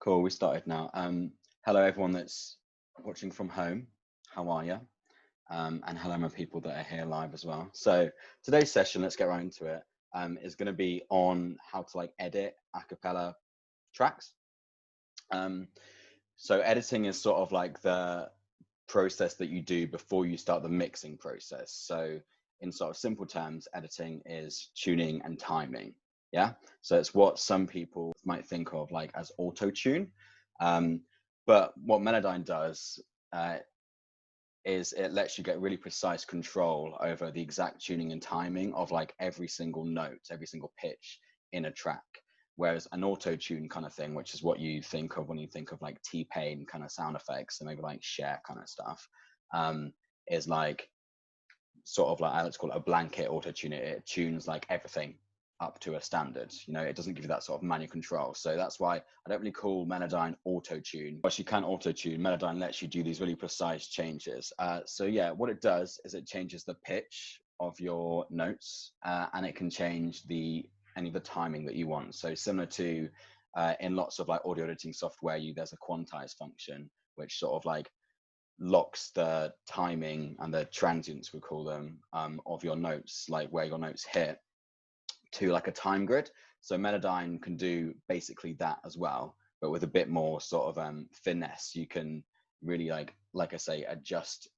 Cool, we started now. Hello, everyone that's watching from home. How are you? And hello, my people that are here live as well. So today's session, let's get right into it, is going to be on how to edit a cappella tracks. So editing is sort of like the process that you do before you start the mixing process. So in sort of simple terms, editing is tuning and timing. Yeah. So it's what some people might think of like as auto tune. But what Melodyne does is it lets you get really precise control over the exact tuning and timing of like every single note, every single pitch in a track. Whereas an auto tune kind of thing, which is what you think of when you think of like T-Pain kind of sound effects and maybe like Cher kind of stuff, is like sort of like, I like to call it a blanket auto tune. It tunes like everything up to a standard. You know, it doesn't give you that sort of manual control. So that's why I don't really call Melodyne auto tune. But you can auto tune. Melodyne lets you do these really precise changes. So yeah, what it does is it changes the pitch of your notes, and it can change any of the timing that you want. So similar to in lots of like audio editing software, there's a quantize function which sort of like locks the timing and the transients, we call them, of your notes, like where your notes hit, to like a time grid. So Melodyne can do basically that as well, but with a bit more sort of finesse. You can really like I say, adjust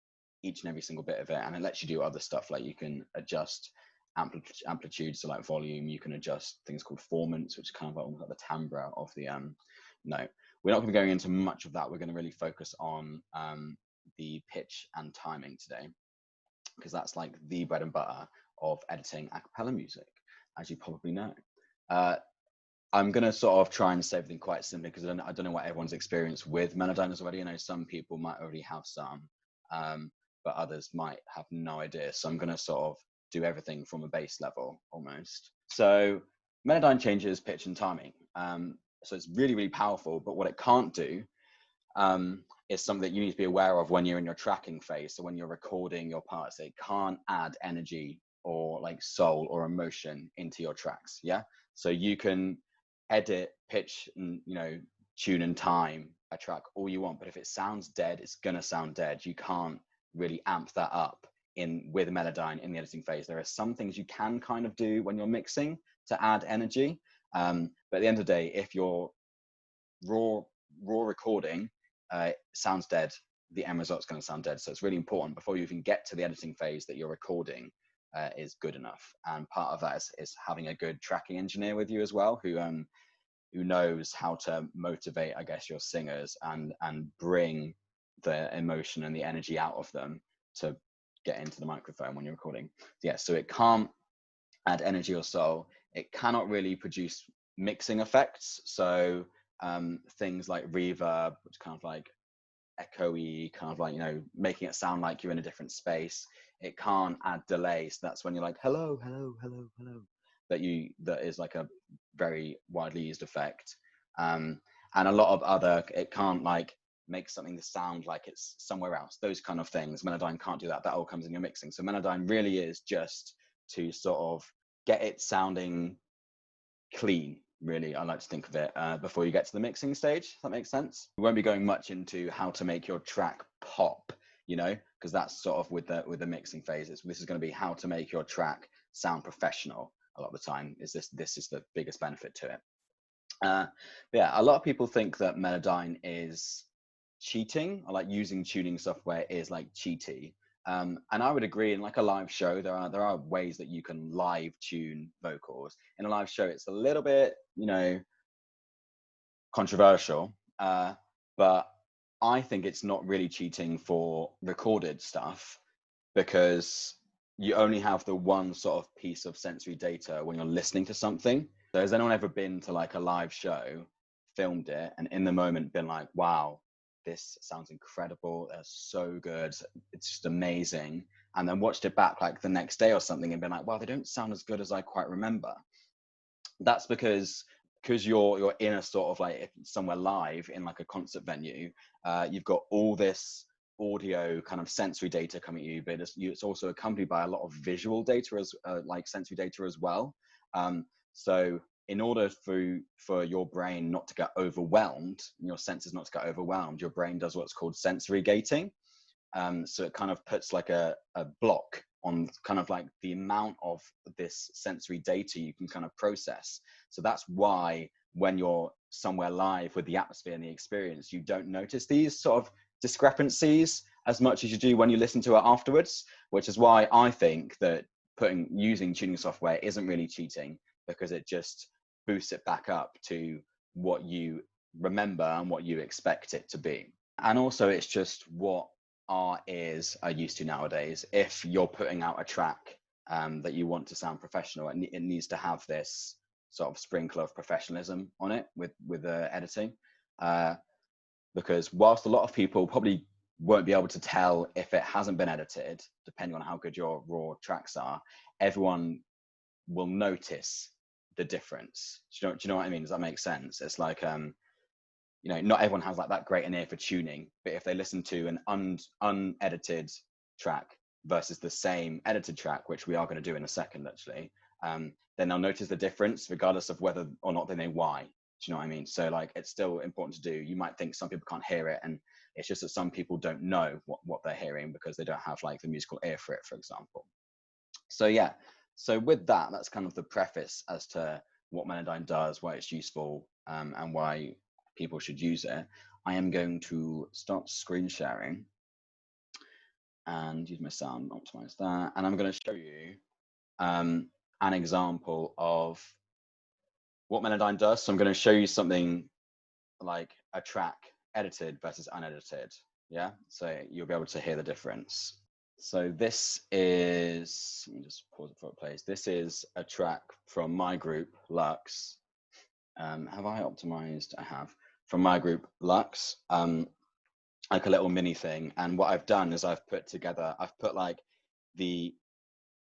each and every single bit of it, and it lets you do other stuff. Like you can adjust amplitude, so like volume. You can adjust things called formants, which is kind of almost like the timbre of the note. We're not going to be going into much of that. We're going to really focus on the pitch and timing today, because that's like the bread and butter of editing a cappella music, as you probably know. I'm going to sort of try and say everything quite simply, because I don't know what everyone's experience with Melodyne is already. I know some people might already have some, but others might have no idea. So I'm going to sort of do everything from a base level almost. So Melodyne changes pitch and timing. So it's really, really powerful, but what it can't do is something that you need to be aware of when you're in your tracking phase. So when you're recording your parts, it can't add energy or like soul or emotion into your tracks. Yeah. So you can edit, pitch, and tune and time a track all you want, but if it sounds dead, it's gonna sound dead. You can't really amp that up with Melodyne in the editing phase. There are some things you can kind of do when you're mixing to add energy, but at the end of the day, if your raw recording sounds dead, the end result's going to sound dead. So it's really important before you even get to the editing phase that your recording is good enough. And part of that is having a good tracking engineer with you as well, who knows how to motivate, I guess, your singers and bring the emotion and the energy out of them to get into the microphone when you're recording. Yeah, so it can't add energy or soul. It cannot really produce mixing effects. So things like reverb, which kind of like echoey, kind of like, making it sound like you're in a different space. It can't add delay. So that's when you're like, hello, hello, hello, hello. That is like a very widely used effect. And a lot of other, it can't like make something sound like it's somewhere else. Those kind of things. Melodyne can't do that. That all comes in your mixing. So Melodyne really is just to sort of get it sounding clean, really. I like to think of it before you get to the mixing stage. Does that make sense? We won't be going much into how to make your track pop, because that's sort of with the mixing phases. This is going to be how to make your track sound professional. A lot of the time, this is the biggest benefit to it. Yeah, a lot of people think that Melodyne is cheating, or like using tuning software is like cheaty. And I would agree. In like a live show, there are ways that you can live tune vocals. In a live show, it's a little bit, controversial, but I think it's not really cheating for recorded stuff, because you only have the one sort of piece of sensory data when you're listening to something. So has anyone ever been to like a live show, filmed it, and in the moment been like, wow, this sounds incredible, that's so good, it's just amazing, and then watched it back like the next day or something and been like, wow, they don't sound as good as I quite remember? That's because you're in a sort of like somewhere live in like a concert venue. You've got all this audio kind of sensory data coming at you, but it's also accompanied by a lot of visual data as like sensory data as well. So in order for your brain not to get overwhelmed, your senses not to get overwhelmed, your brain does what's called sensory gating. So it kind of puts like a block on kind of like the amount of this sensory data you can kind of process. So that's why when you're somewhere live with the atmosphere and the experience, you don't notice these sort of discrepancies as much as you do when you listen to it afterwards, which is why I think that using tuning software isn't really cheating, because it just boosts it back up to what you remember and what you expect it to be. And also it's just what our ears are used to nowadays. If you're putting out a track that you want to sound professional, it needs to have this sort of sprinkle of professionalism on it with editing, because whilst a lot of people probably won't be able to tell if it hasn't been edited, depending on how good your raw tracks are, everyone will notice the difference. Do you know what I mean? Does that make sense? It's like you know, not everyone has like that great an ear for tuning, but if they listen to an unedited track versus the same edited track, which we are going to do in a second actually, then they'll notice the difference regardless of whether or not they know why. Do you know what I mean? So like, it's still important to do. You might think some people can't hear it, and it's just that some people don't know what they're hearing because they don't have like the musical ear for it, for example. So yeah, so with that, that's kind of the preface as to what Melodyne does, why it's useful, and why people should use it. I am going to start screen sharing and use my sound, optimize that. And I'm going to show you an example of what Melodyne does. So I'm going to show you something like a track edited versus unedited. Yeah, so you'll be able to hear the difference. So this is, let me just pause it before it plays. This is a track from my group, Lux. Have I optimized? I have. From my group, Lux, like a little mini thing. And what I've done is I've put like the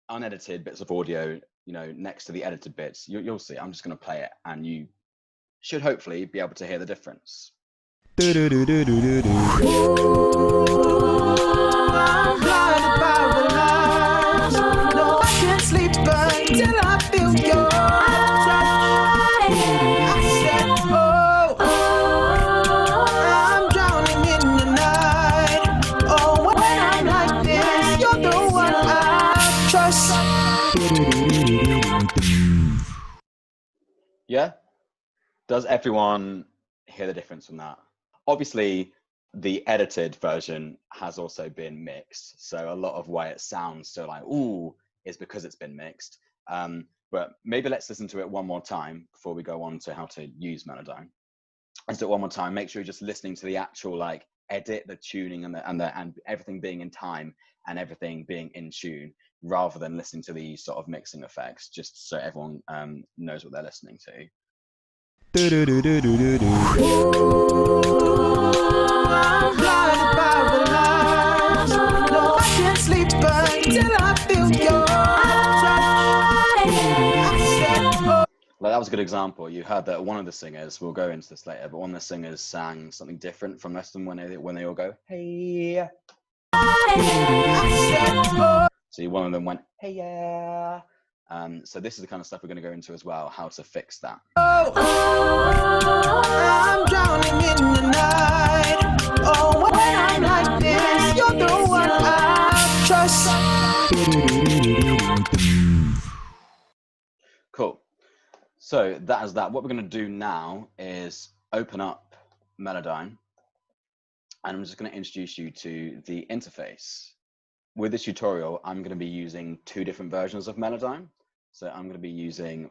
unedited bits of audio, you know, next to the edited bits. You'll see. I'm just going to play it, and you should hopefully be able to hear the difference. Yeah? Does everyone hear the difference from that? Obviously, the edited version has also been mixed. So a lot of why it sounds so like, ooh, is because it's been mixed. But maybe let's listen to it one more time before we go on to how to use Melodyne. Let's do it one more time. Make sure you're just listening to the actual like edit, the tuning, and everything being in time and everything being in tune, rather than listening to the sort of mixing effects, just so everyone knows what they're listening to. Like, that was a good example. You heard that one of the singers, we'll go into this later, but one of the singers sang something different from the rest of them when they all go, hey. So one of them went, hey, yeah. So this is the kind of stuff we're going to go into as well, how to fix that. I'm drowning in the night. Oh, when I'm like this, you're the one I trust. Cool. So that is that. What we're going to do now is open up Melodyne, and I'm just going to introduce you to the interface. With this tutorial, I'm going to be using two different versions of Melodyne. So I'm going to be using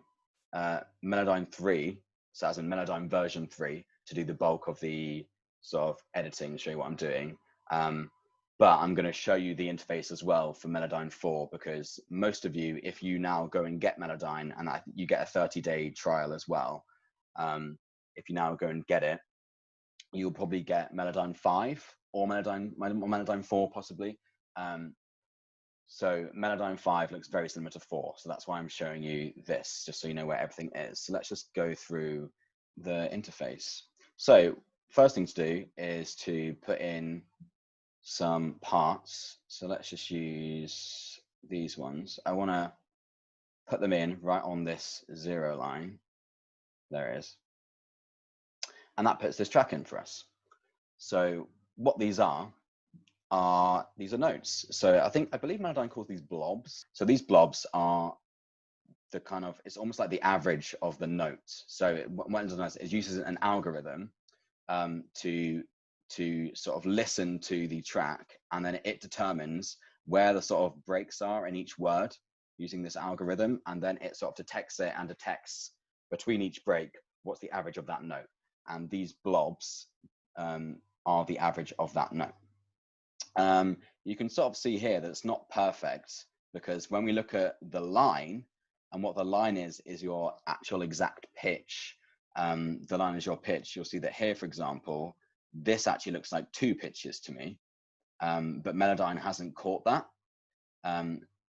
Melodyne 3, so as in Melodyne version 3, to do the bulk of the sort of editing, show you what I'm doing. But I'm going to show you the interface as well for Melodyne 4, because most of you, if you now go and get Melodyne, and you get a 30-day trial as well, if you now go and get it, you'll probably get Melodyne 5 or Melodyne 4 possibly. So Melodyne 5 looks very similar to 4, so that's why I'm showing you this, just so you know where everything is. So let's just go through the interface. So first thing to do is to put in some parts. So let's just use these ones. I want to put them in right on this 0 line. There it is. And that puts this track in for us. So what these are notes. So I believe Melodyne calls these blobs. So these blobs are the kind of, it's almost like the average of the notes. So what Melodyne does is uses an algorithm to sort of listen to the track, and then it determines where the sort of breaks are in each word using this algorithm, and then it sort of detects it and detects between each break what's the average of that note. And these blobs are the average of that note. You can sort of see here that it's not perfect, because when we look at the line, and what the line is your actual exact pitch. The line is your pitch. You'll see that here, for example, this actually looks like 2 pitches to me, but Melodyne hasn't caught that.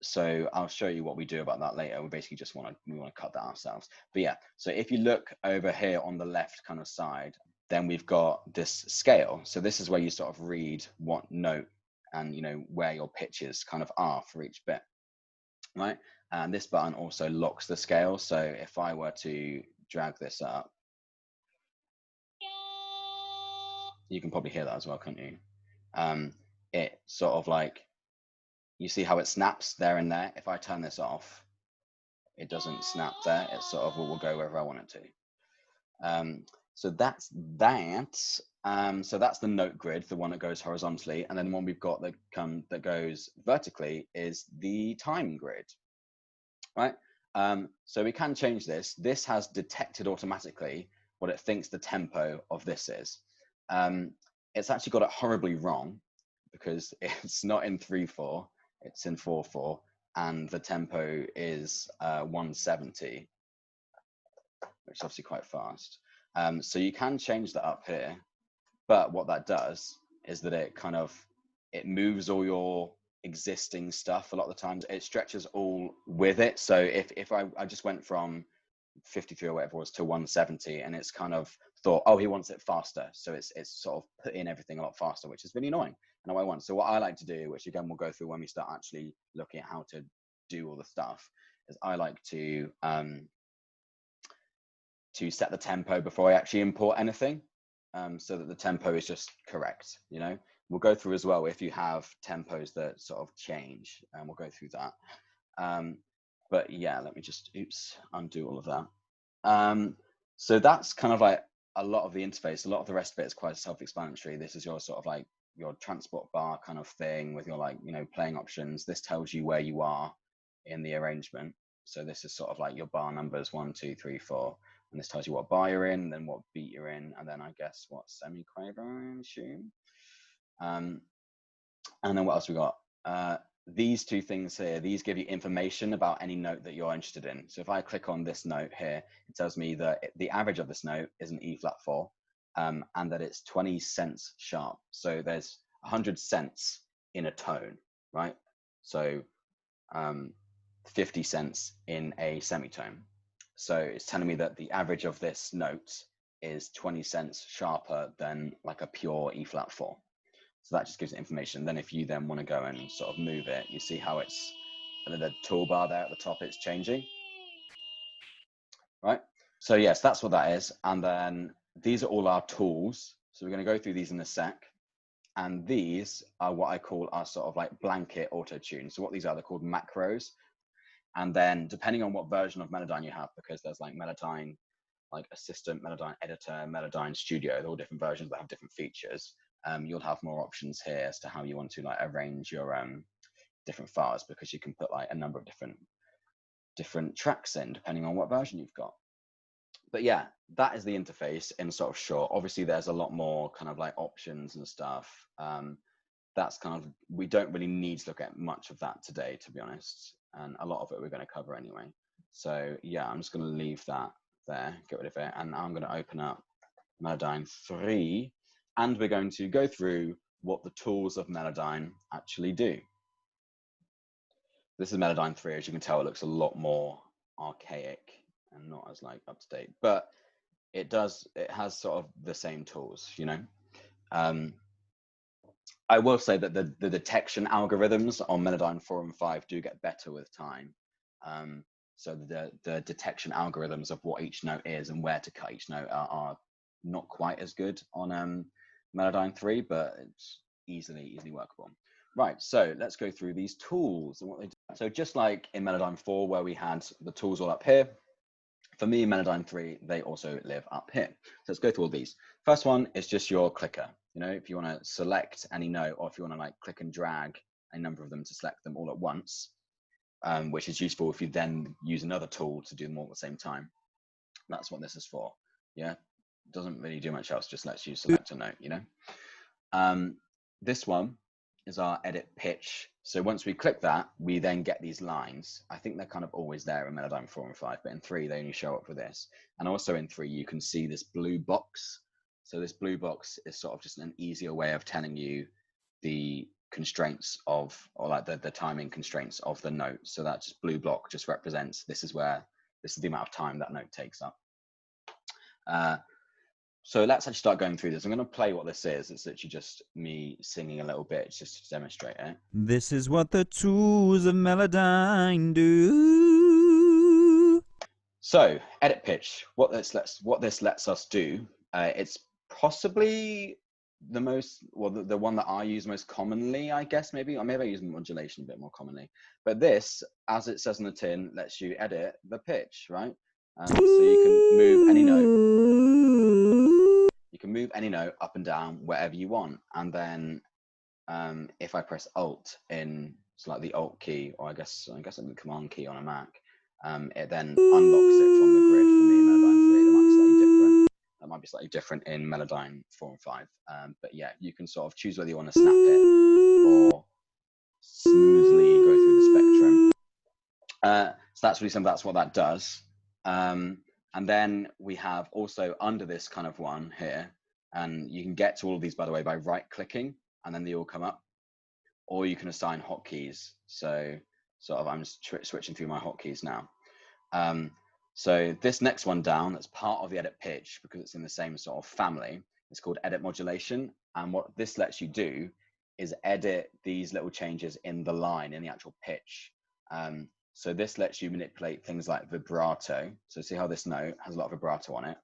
So I'll show you what we do about that later. We basically just want to cut that ourselves. But yeah, so if you look over here on the left kind of side, then we've got this scale. So this is where you sort of read what note and, you know, where your pitches kind of are for each bit, right? And this button also locks the scale. So if I were to drag this up, you can probably hear that as well, can't you? It sort of like, you see how it snaps there and there. If I turn this off, it doesn't snap there. It sort of will go wherever I want it to. So that's that. So that's the note grid, the one that goes horizontally, and then the one we've got that goes vertically is the time grid, right? So we can change this. This has detected automatically what it thinks the tempo of this is. It's actually got it horribly wrong, because it's not in 3/4, it's in 4/4, and the tempo is 170, which is obviously quite fast. So you can change that up here, but what that does is that it moves all your existing stuff. A lot of the times it stretches all with it. So if I just went from 53 or whatever it was to 170, and it's kind of thought, oh, he wants it faster, so it's sort of put in everything a lot faster, which is really annoying. And I want, so what I like to do, which again we'll go through when we start actually looking at how to do all the stuff, is I like to set the tempo before I actually import anything, so that the tempo is just correct. You know, we'll go through as well if you have tempos that sort of change, and we'll go through that. But yeah, let me just undo all of that. So that's kind of like a lot of the interface. A lot of the rest of it is quite self-explanatory. This is your sort of like your transport bar kind of thing with your, like, you know, playing options. This tells you where you are in the arrangement. So this is sort of like your bar numbers 1, 2, 3, 4, and this tells you what bar you're in, then what beat you're in, and then I guess what semiquaver, I assume. And then what else we got? These 2 things here, these give you information about any note that you're interested in. So if I click on this note here, it tells me that the average of this note is an E flat 4, and that it's 20 cents sharp. So there's 100 cents in a tone, right? So 50 cents in a semitone. So it's telling me that the average of this note is 20 cents sharper than like a pure E flat 4. So that just gives it information. Then if you then want to go and sort of move it, you see how it's, the toolbar there at the top, it's changing, right? So yes, that's what that is. And then these are all our tools. So we're going to go through these in a sec. And these are what I call our sort of like blanket auto tune. So what these are, they're called macros. And then depending on what version of Melodyne you have, because there's like Melodyne, like Assistant, Melodyne Editor, Melodyne Studio, they're all different versions that have different features. You'll have more options here as to how you want to like arrange your different files, because you can put like a number of different tracks in depending on what version you've got. But yeah, that is the interface in sort of short. Obviously there's a lot more kind of like options and stuff. That's kind of, we don't really need to look at much of that today, to be honest, and a lot of it we're going to cover anyway. So yeah, I'm just going to leave that there, get rid of it, and I'm going to open up Melodyne 3, and we're going to go through what the tools of Melodyne actually do. This is Melodyne 3. As you can tell, it looks a lot more archaic and not as like up to date, but it has sort of the same tools, you know. I will say that the detection algorithms on Melodyne 4 and 5 do get better with time. So the detection algorithms of what each note is and where to cut each note are not quite as good on Melodyne 3, but it's easily workable. Right, so let's go through these tools and what they do. So just like in Melodyne 4, where we had the tools all up here, for me, Melodyne 3, they also live up here. So let's go through all these. First one is just your clicker. You know, if you want to select any note, or if you want to like click and drag a number of them to select them all at once, which is useful if you then use another tool to do them all at the same time. That's what this is for. Yeah, it doesn't really do much else, just lets you select a note, you know. This one is our edit pitch. So once we click that, we then get these lines. I think they're kind of always there in Melodyne 4 and 5, but in 3, they only show up for this. And also in 3, you can see this blue box. So this blue box is sort of just an easier way of telling you the constraints of, or like the timing constraints of the note. So that just blue block just represents, this is the amount of time that note takes up. So let's actually start going through this. I'm going to play what this is. It's literally just me singing a little bit just to demonstrate it. This is what the tools of Melodyne do. So edit pitch. What this lets us do. It's possibly the most, well, the one that I use most commonly, I guess, maybe, or maybe I use modulation a bit more commonly. But this, as it says on the tin, lets you edit the pitch, right? So you can move any note. You can move any note up and down wherever you want. And then if I press Alt in, so like the Alt key, or I guess the Command key on a Mac, it then unlocks it from the grid for me in Melodyne 3. That might be slightly different. That might be slightly different in Melodyne 4 and 5. But yeah, you can sort of choose whether you want to snap it or smoothly go through the spectrum. So that's really simple. That's what that does. And then we have also under this kind of one here, and you can get to all of these, by the way, by right-clicking, and then they all come up. Or you can assign hotkeys. So sort of I'm just switching through my hotkeys now. So this next one down, that's part of the edit pitch because it's in the same sort of family. It's called edit modulation. And what this lets you do is edit these little changes in the line, in the actual pitch. So this lets you manipulate things like vibrato. So see how this note has a lot of vibrato on it.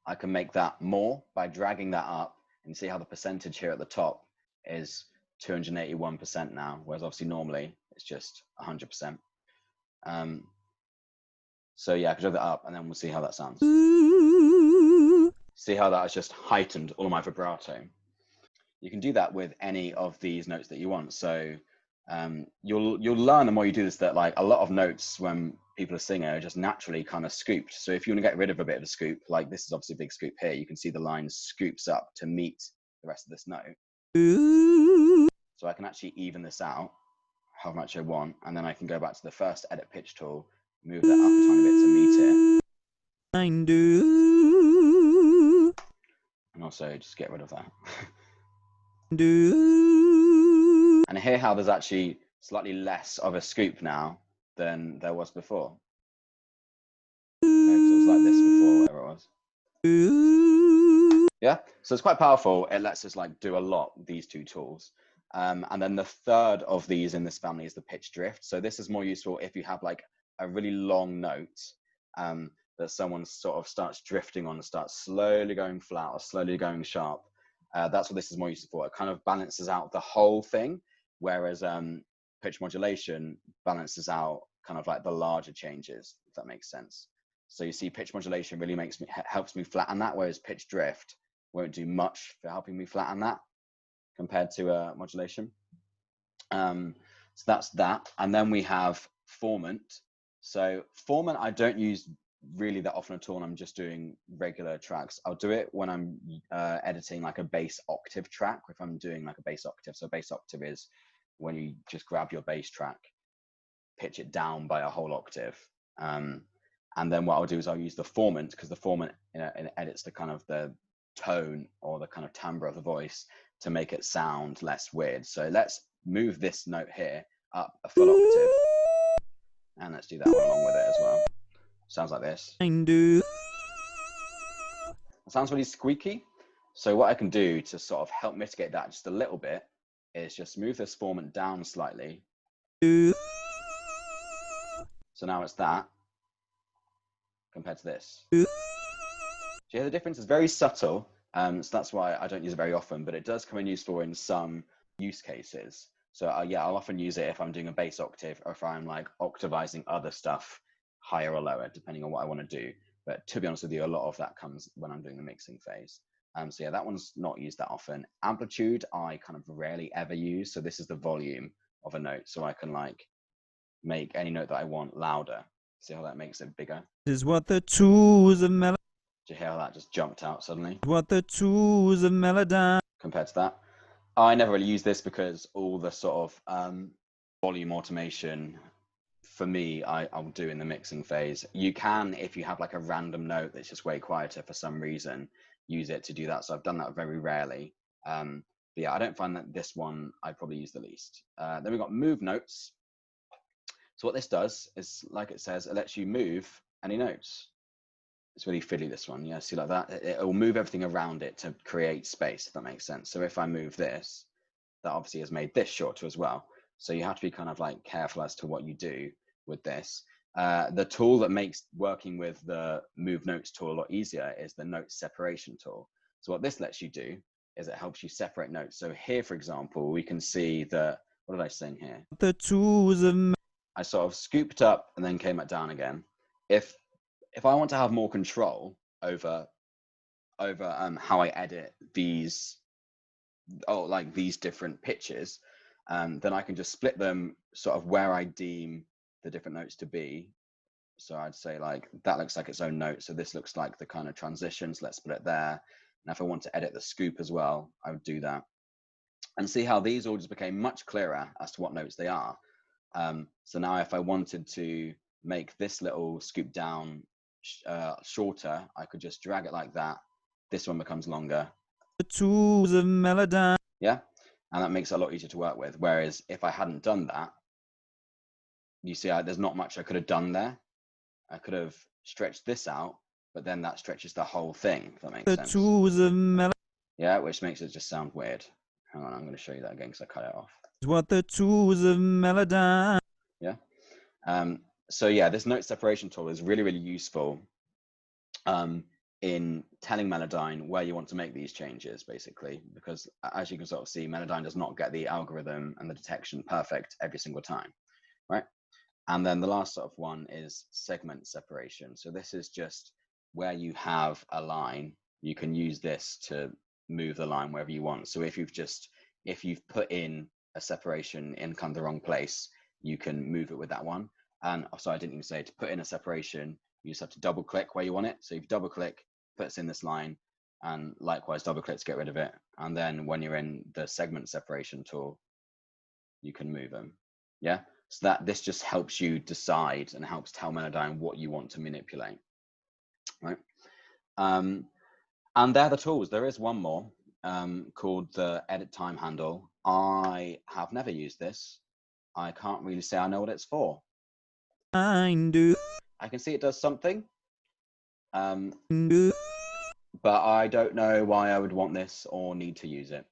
I can make that more by dragging that up, and see how the percentage here at the top is 281% now, whereas obviously normally it's just 100%. So yeah, I can drag that up and then we'll see how that sounds. See how that has just heightened all of my vibrato. You can do that with any of these notes that you want. So you'll learn the more you do this that like a lot of notes when people are singing are just naturally kind of scooped. So if you want to get rid of a bit of a scoop, like this is obviously a big scoop here, you can see the line scoops up to meet the rest of this note. So I can actually even this out how much I want, and then I can go back to the first edit pitch tool, move that up a tiny bit to meet it. And also just get rid of that. And hear how there's actually slightly less of a scoop now than there was before. It was like this before, whatever it was. Yeah, so it's quite powerful. It lets us like do a lot, these two tools. And then the third of these in this family is the pitch drift. So this is more useful if you have like a really long note that someone sort of starts drifting on and starts slowly going flat or slowly going sharp. That's what this is more useful for. It kind of balances out the whole thing, whereas pitch modulation balances out kind of like the larger changes, if that makes sense. So you see pitch modulation really helps me flatten that, whereas pitch drift won't do much for helping me flatten that compared to modulation. So that's that. And then we have Formant. So Formant I don't use really that often at all, and I'm just doing regular tracks. I'll do it when I'm editing like a bass octave track, if I'm doing like a bass octave. So bass octave is when you just grab your bass track, pitch it down by a whole octave. And then what I'll do is I'll use the Formant, because the Formant it edits the kind of the tone or the kind of timbre of the voice to make it sound less weird. So let's move this note here up a full octave, and let's do that one along with it as well. Sounds like this. It sounds really squeaky. So what I can do to sort of help mitigate that just a little bit is just move this Formant down slightly. So now it's that compared to this. Do you hear the difference? It's very subtle. So that's why I don't use it very often, but it does come in useful in some use cases. So yeah, I'll often use it if I'm doing a bass octave or if I'm like octavizing other stuff higher or lower, depending on what I want to do. But to be honest with you, a lot of that comes when I'm doing the mixing phase. So yeah, that one's not used that often. Amplitude, I kind of rarely ever use. So this is the volume of a note. So I can like make any note that I want louder. See how that makes it bigger? Is what the tools of Melodyne. Do you hear how that just jumped out suddenly? What the tools of Melodyne. Compared to that. I never really use this because all the sort of volume automation for me, I'll do in the mixing phase. You can, if you have like a random note that's just way quieter for some reason, use it to do that. So I've done that very rarely. But yeah, I don't find that this one I probably use the least. Then we've got move notes. So what this does is, like it says, it lets you move any notes. It's really fiddly, this one. Yeah, see like that? It will move everything around it to create space, if that makes sense. So if I move this, that obviously has made this shorter as well. So you have to be kind of like careful as to what you do with this. The tool that makes working with the move notes tool a lot easier is the note separation tool. So what this lets you do is it helps you separate notes. So here, for example, we can see that, what did I sing here? The tools of I sort of scooped up and then came back down again. If I want to have more control over how I edit these, like these different pitches, then I can just split them sort of where I deem the different notes to be. So I'd say like that looks like its own note. So this looks like the kind of transitions. Let's put it there. And if I want to edit the scoop as well, I would do that. And see how these all just became much clearer as to what notes they are. So now if I wanted to make this little scoop down shorter, I could just drag it like that. This one becomes longer. the tools of Melodyne. Yeah, and that makes it a lot easier to work with. Whereas if I hadn't done that, you see there's not much I could have done there. I could have stretched this out, but then that stretches the whole thing, if that makes sense. The tools of Melodyne. Yeah, which makes it just sound weird. Hang on, I'm going to show you that again because I cut it off. What the tools of Melodyne. Yeah. So yeah, this note separation tool is really, really useful in telling Melodyne where you want to make these changes, basically, because as you can sort of see, Melodyne does not get the algorithm and the detection perfect every single time, right? And then the last sort of one is segment separation. So this is just where you have a line, you can use this to move the line wherever you want. So if you've put in a separation in kind of the wrong place, you can move it with that one. And so I didn't even say to put in a separation, you just have to double click where you want it. So if you double click, puts in this line, and likewise double click to get rid of it. And then when you're in the segment separation tool, you can move them. Yeah. So that this just helps you decide and helps tell Melodyne what you want to manipulate, right? And they're the tools. There is one more called the edit time handle. I have never used this. I can't really say I know what it's for. I can see it does something, but I don't know why I would want this or need to use it.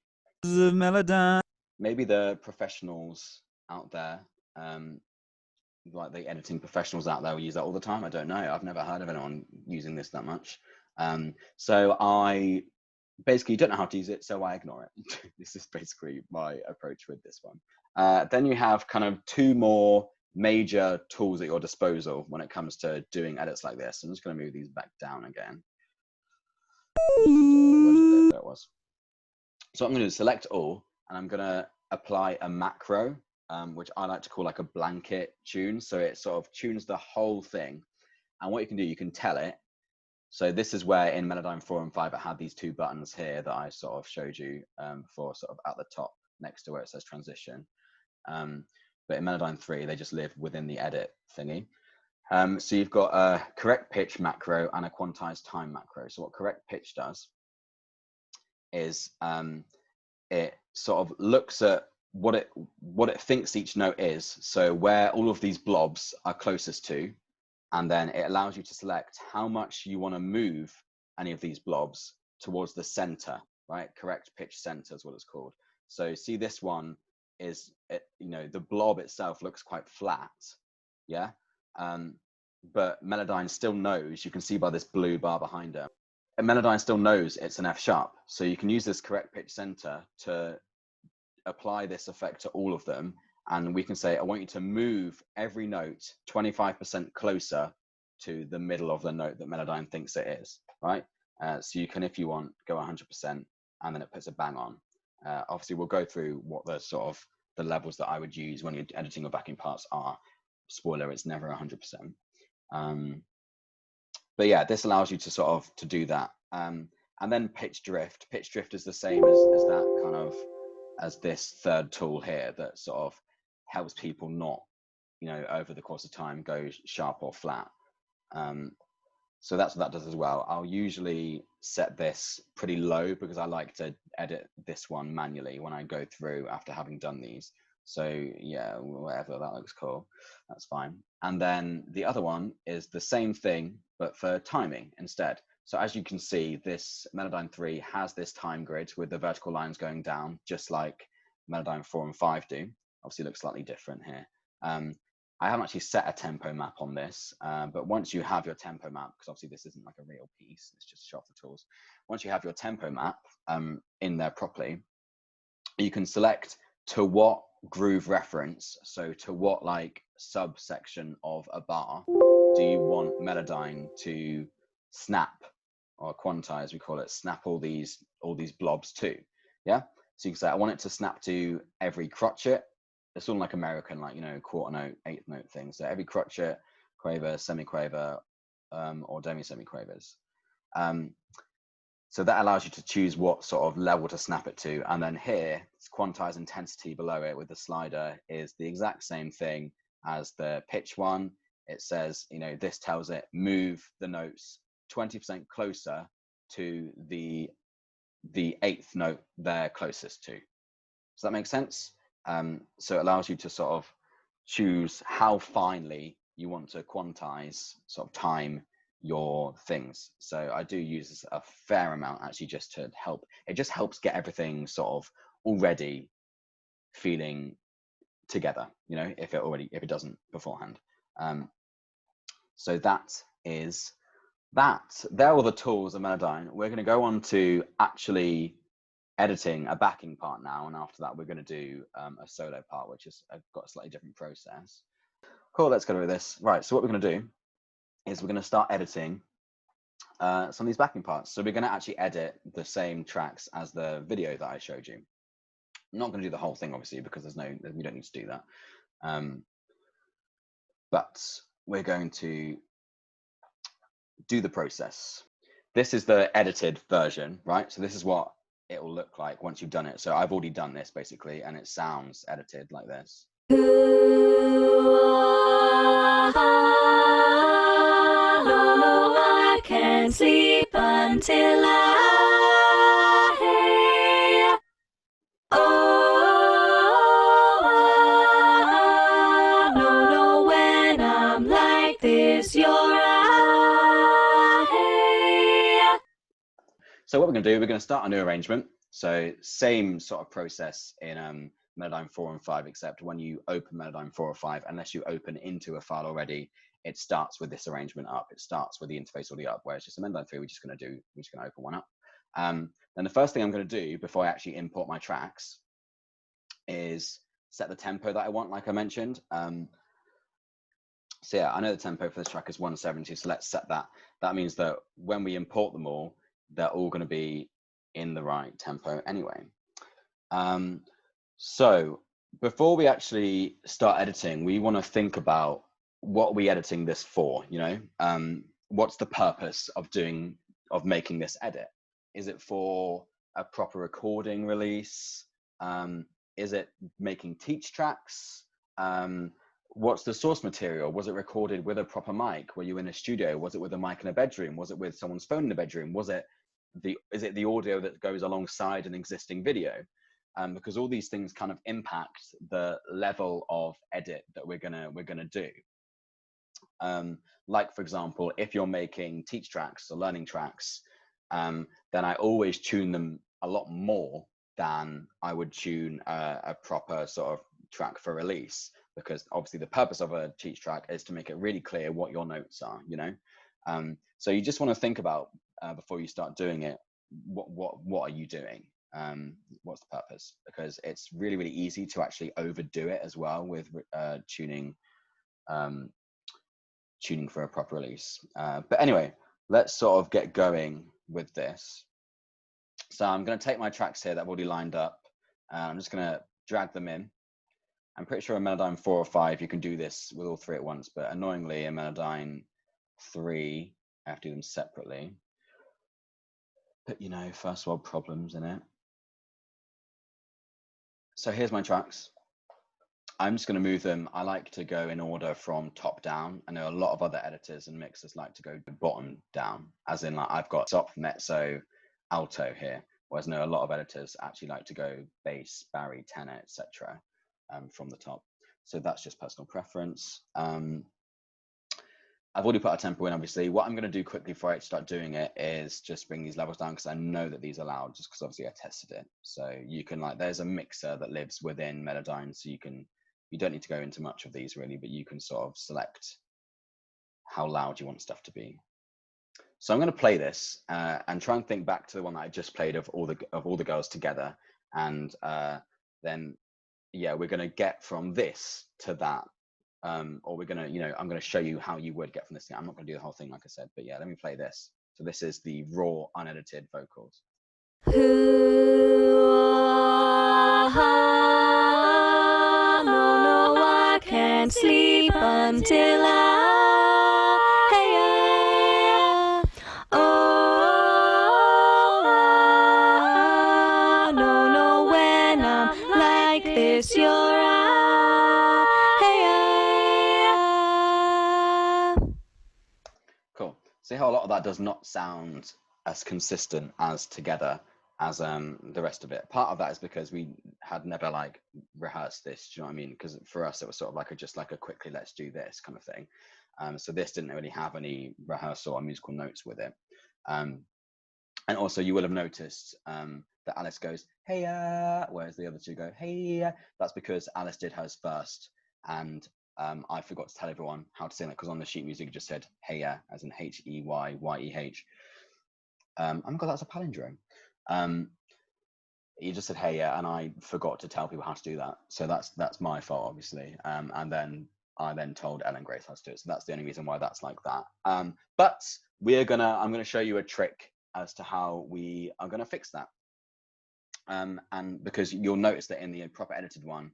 Maybe the professionals out there, like the editing professionals out there will use that all the time. I don't know. I've never heard of anyone using this that much. So I basically don't know how to use it, so I ignore it. This is basically my approach with this one. Then you have kind of two more major tools at your disposal when it comes to doing edits like this. I'm just going to move these back down again. There it was. So I'm going to select all, and I'm going to apply a macro, which I like to call like a blanket tune. So it sort of tunes the whole thing. And what you can do, you can tell it. So this is where in Melodyne 4 and 5, it had these two buttons here that I sort of showed you before, sort of at the top next to where it says transition. But in Melodyne 3, they just live within the edit thingy. So you've got a correct pitch macro and a quantized time macro. So what correct pitch does is it sort of looks at what it thinks each note is. So where all of these blobs are closest to, and then it allows you to select how much you want to move any of these blobs towards the center, right? Correct pitch center is what it's called. So see, this one is, the blob itself looks quite flat, yeah? But Melodyne still knows, you can see by this blue bar behind it, and Melodyne still knows it's an F sharp. So you can use this correct pitch center to apply this effect to all of them. And we can say, I want you to move every note 25% closer to the middle of the note that Melodyne thinks it is, right? So you can, if you want, go 100%, and then it puts a bang on. Obviously, we'll go through what the sort of the levels that I would use when you're editing your backing parts are. Spoiler, it's never 100%. But yeah, this allows you to sort of to do that. And then pitch drift. Pitch drift is the same as that kind of, as this third tool here that sort of helps people not, over the course of time go sharp or flat. So that's what that does as well. I'll usually set this pretty low because I like to edit this one manually when I go through after having done these. So yeah, whatever, that looks cool, that's fine. And then the other one is the same thing, but for timing instead. So as you can see, this Melodyne 3 has this time grid with the vertical lines going down, just like Melodyne 4 and 5 do. Obviously, it looks slightly different here. I haven't actually set a tempo map on this, but once you have your tempo map, because obviously this isn't like a real piece, it's just shot for tools. Once you have your tempo map in there properly, you can select to what groove reference, so to what like subsection of a bar do you want Melodyne to snap, or quantize, we call it, snap all these blobs to. Yeah, so you can say I want it to snap to every crotchet. It's all like American, like, quarter note, eighth note things. So every crotchet, quaver, semiquaver, or demi-semiquavers. So that allows you to choose what sort of level to snap it to. And then here, it's quantize intensity below it with the slider is the exact same thing as the pitch one. It says, this tells it move the notes 20% closer to the eighth note they're closest to. Does that make sense? So it allows you to sort of choose how finely you want to quantize, sort of time your things. So I do use this a fair amount actually, just to help. It just helps get everything sort of already feeling together, if it doesn't beforehand. So that is that. They're all the tools of Melodyne. We're going to go on to actually editing a backing part now, and after that we're going to do a solo part, which has got a slightly different process. Cool, let's go over this. Right, so what we're going to do is we're going to start editing some of these backing parts. So we're going to actually edit the same tracks as the video that I showed you. I'm not going to do the whole thing, obviously, because we don't need to do that. But we're going to do the process. This is the edited version, right? So this is what it will look like once you've done it. So I've already done this basically, and it sounds edited like this. I can't sleep until I hear. No, when I'm like this, you're right. So what we're going to do, we're going to start a new arrangement. So same sort of process in Melodyne 4 and 5, except when you open Melodyne 4 or 5, unless you open into a file already, it starts with this arrangement up. It starts with the interface already up, whereas just in Melodyne 3, we're just going to open one up. Then the first thing I'm going to do before I actually import my tracks is set the tempo that I want, like I mentioned. So yeah, I know the tempo for this track is 170, so let's set that. That means that when we import them all, they're all going to be in the right tempo anyway. So before we actually start editing, we want to think about what we're editing this for. What's the purpose of making this edit? Is it for a proper recording release? Is it making teach tracks? What's the source material? Was it recorded with a proper mic? Were you in a studio? Was it with a mic in a bedroom? Was it with someone's phone in the bedroom? Is it the audio that goes alongside an existing video? Because all these things kind of impact the level of edit that we're gonna do. Like for example, if you're making teach tracks or learning tracks, then I always tune them a lot more than I would tune a proper sort of track for release, because obviously the purpose of a cheat track is to make it really clear what your notes are, you know. So you just want to think about before you start doing it, what are you doing? What's the purpose? Because it's really, really easy to actually overdo it as well with tuning for a proper release. But anyway, let's sort of get going with this. So I'm going to take my tracks here that I've already lined up. I'm just going to drag them in. I'm pretty sure in Melodyne 4 or 5 you can do this with all 3 at once, but annoyingly in Melodyne 3 I have to do them separately. But you know, first world problems in it. So here's my tracks. I'm just going to move them. I like to go in order from top down. I know a lot of other editors and mixers like to go bottom down, as in like I've got top, mezzo, alto here, whereas I know a lot of editors actually like to go bass, bari, tenor, etc. From the top. So that's just personal preference. I've already put a tempo in, obviously. What I'm going to do quickly before I start doing it is just bring these levels down, because I know that these are loud, just because obviously I tested it. So you can like, there's a mixer that lives within Melodyne, so you don't need to go into much of these really, but you can sort of select how loud you want stuff to be. So I'm going to play this and try and think back to the one that I just played of all the girls together, and then yeah, we're going to get from this to that. Or we're gonna, you know, I'm gonna show you how you would get from this thing. I'm not gonna do the whole thing, like I said, but yeah, let me play this. So this is the raw, unedited vocals. No, I can't sleep until no, when I'm like this, you're Cool. See how a lot of that does not sound as consistent as together as the rest of it. Part of that is because we had never like rehearsed this, do you know what I mean? Because for us it was sort of like just like a quickly let's do this kind of thing. So this didn't really have any rehearsal or musical notes with it. And also you will have noticed that Alice goes hey whereas the other two go hey. That's because Alice did hers first, and I forgot to tell everyone how to sing that, because on the sheet music it just said hey as in H-E-Y-Y-E-H. Oh my god, that's a palindrome. You just said hey and I forgot to tell people how to do that, so that's my fault obviously. And then I told Ellen Grace how to do it, so that's the only reason why that's like that. But I'm gonna show you a trick as to how we are gonna fix that. And because you'll notice that in the proper edited one,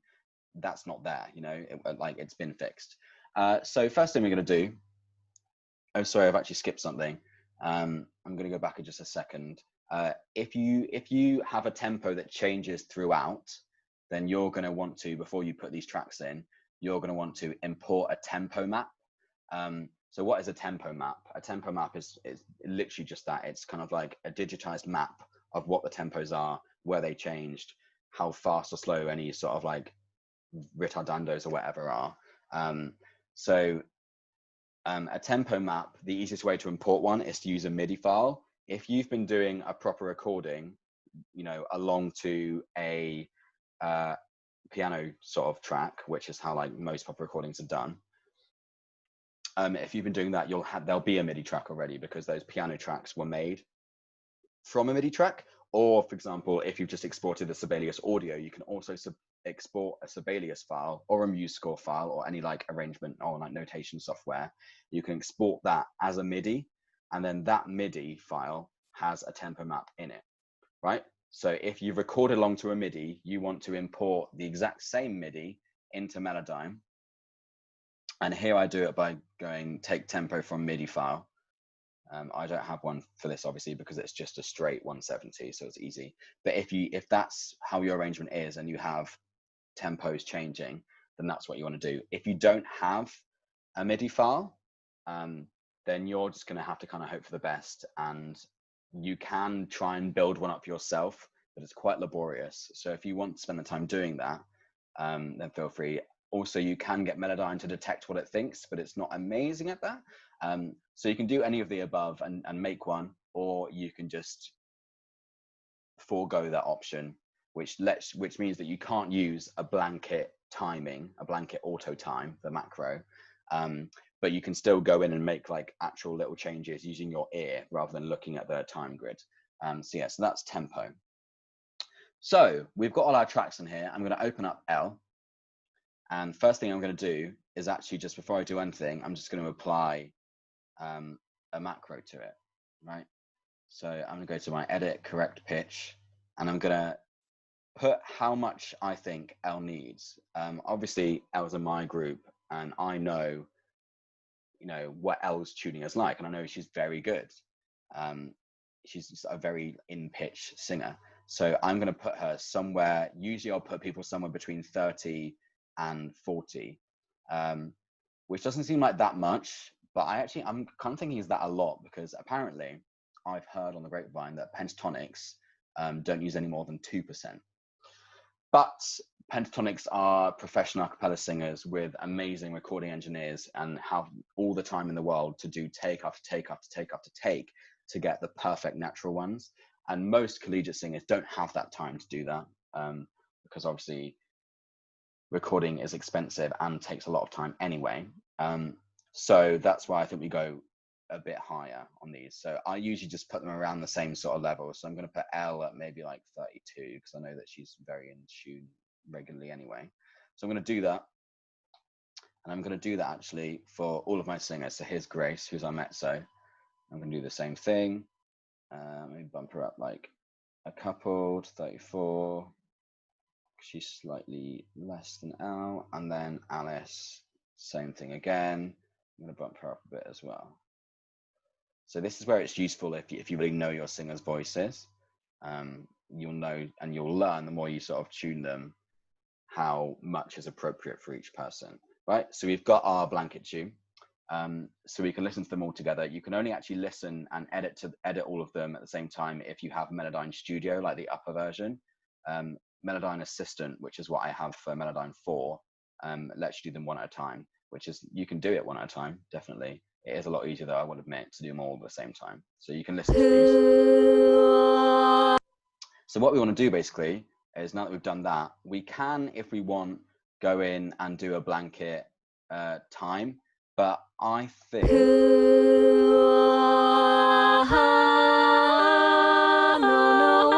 that's not there, you know, like it's been fixed. So first thing we're going to do, oh sorry, I've actually skipped something. I'm going to go back in just a second. If you have a tempo that changes throughout, then you're going to want to, before you put these tracks in, you're going to want to import a tempo map. So what is a tempo map? A tempo map is literally just that. It's kind of like a digitized map of what the tempos are, where they changed, how fast or slow any sort of like retardandos or whatever are. So a tempo map, the easiest way to import one is to use a MIDI file. If you've been doing a proper recording, you know, along to a piano sort of track, which is how like most proper recordings are done. If you've been doing that, there'll be a MIDI track already, because those piano tracks were made from a MIDI track. Or for example, if you've just exported the Sibelius audio, you can also export a Sibelius file or a MuseScore file or any like arrangement or like notation software. You can export that as a MIDI, and then that MIDI file has a tempo map in it, right? So if you've recorded along to a MIDI, you want to import the exact same MIDI into Melodyne. And here I do it by going take tempo from MIDI file. I don't have one for this obviously because it's just a straight 170, so it's easy. But if that's how your arrangement is and you have tempos changing, then that's what you want to do. If you don't have a MIDI file, then you're just going to have to kind of hope for the best, and you can try and build one up yourself, but it's quite laborious. So if you want to spend the time doing that, then feel free. Also, you can get Melodyne to detect what it thinks, but it's not amazing at that. So you can do any of the above and make one, or you can just forego that option, which means that you can't use a blanket timing, a blanket auto time, the macro. But you can still go in and make like actual little changes using your ear rather than looking at the time grid. So yeah, so that's tempo. So we've got all our tracks in here. I'm going to open up L. And first thing I'm going to do is actually, just before I do anything, I'm just going to apply a macro to it, right? So I'm going to go to my edit, correct pitch, and I'm going to put how much I think L needs. Obviously, L's in my group, and I know, you know, what L's tuning is like, and I know she's very good. She's a very in-pitch singer. So I'm going to put her somewhere, usually I'll put people somewhere between 30 and 40, which doesn't seem like that much, but I'm kind of thinking is that a lot, because apparently I've heard on the grapevine that pentatonics don't use any more than 2%. But pentatonics are professional a cappella singers with amazing recording engineers and have all the time in the world to do take after take after take after take to get the perfect natural ones. And most collegiate singers don't have that time to do that, because obviously recording is expensive and takes a lot of time anyway. So that's why I think we go a bit higher on these. So I usually just put them around the same sort of level. So I'm going to put L at maybe like 32, because I know that she's very in tune regularly anyway. So I'm going to do that. And I'm going to do that actually for all of my singers. So here's Grace, who's our mezzo. I'm going to do the same thing. Maybe bump her up like a couple to 34. She's slightly less than L. And then Alice, same thing again. I'm going to bump her up a bit as well. So this is where it's useful if you really know your singer's voices. You'll know and you'll learn the more you sort of tune them how much is appropriate for each person, right? So we've got our blanket tune. So we can listen to them all together. You can only actually listen and edit all of them at the same time if you have Melodyne Studio, like the upper version. Melodyne Assistant, which is what I have for Melodyne 4, lets you do them one at a time, which is, you can do it one at a time, definitely. It is a lot easier, though, I would admit, to do them all at the same time. So you can listen to these. So what we want to do basically is, now that we've done that, we can, if we want, go in and do a blanket time. But I think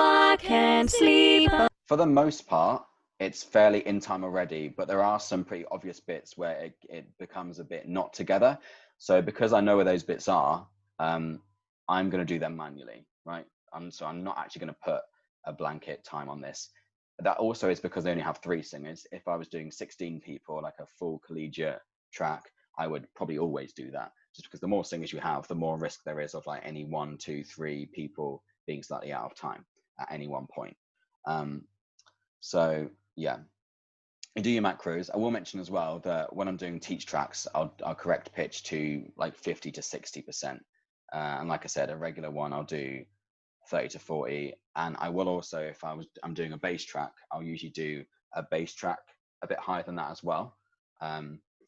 I can't sleep. For the most part, it's fairly in time already, but there are some pretty obvious bits where it becomes a bit not together. So because I know where those bits are, I'm going to do them manually, right? So I'm not actually going to put a blanket time on this. That also is because I only have 3 singers. If I was doing 16 people, like a full collegiate track, I would probably always do that, just because the more singers you have, the more risk there is of like any 1, 2, 3 people being slightly out of time at any one point. So yeah, you do your macros. I will mention as well that when I'm doing teach tracks, I'll correct pitch to like 50 to 60%. And like I said, a regular one, I'll do 30 to 40. And I will also, if I'm doing a bass track, I'll usually do a bass track a bit higher than that as well.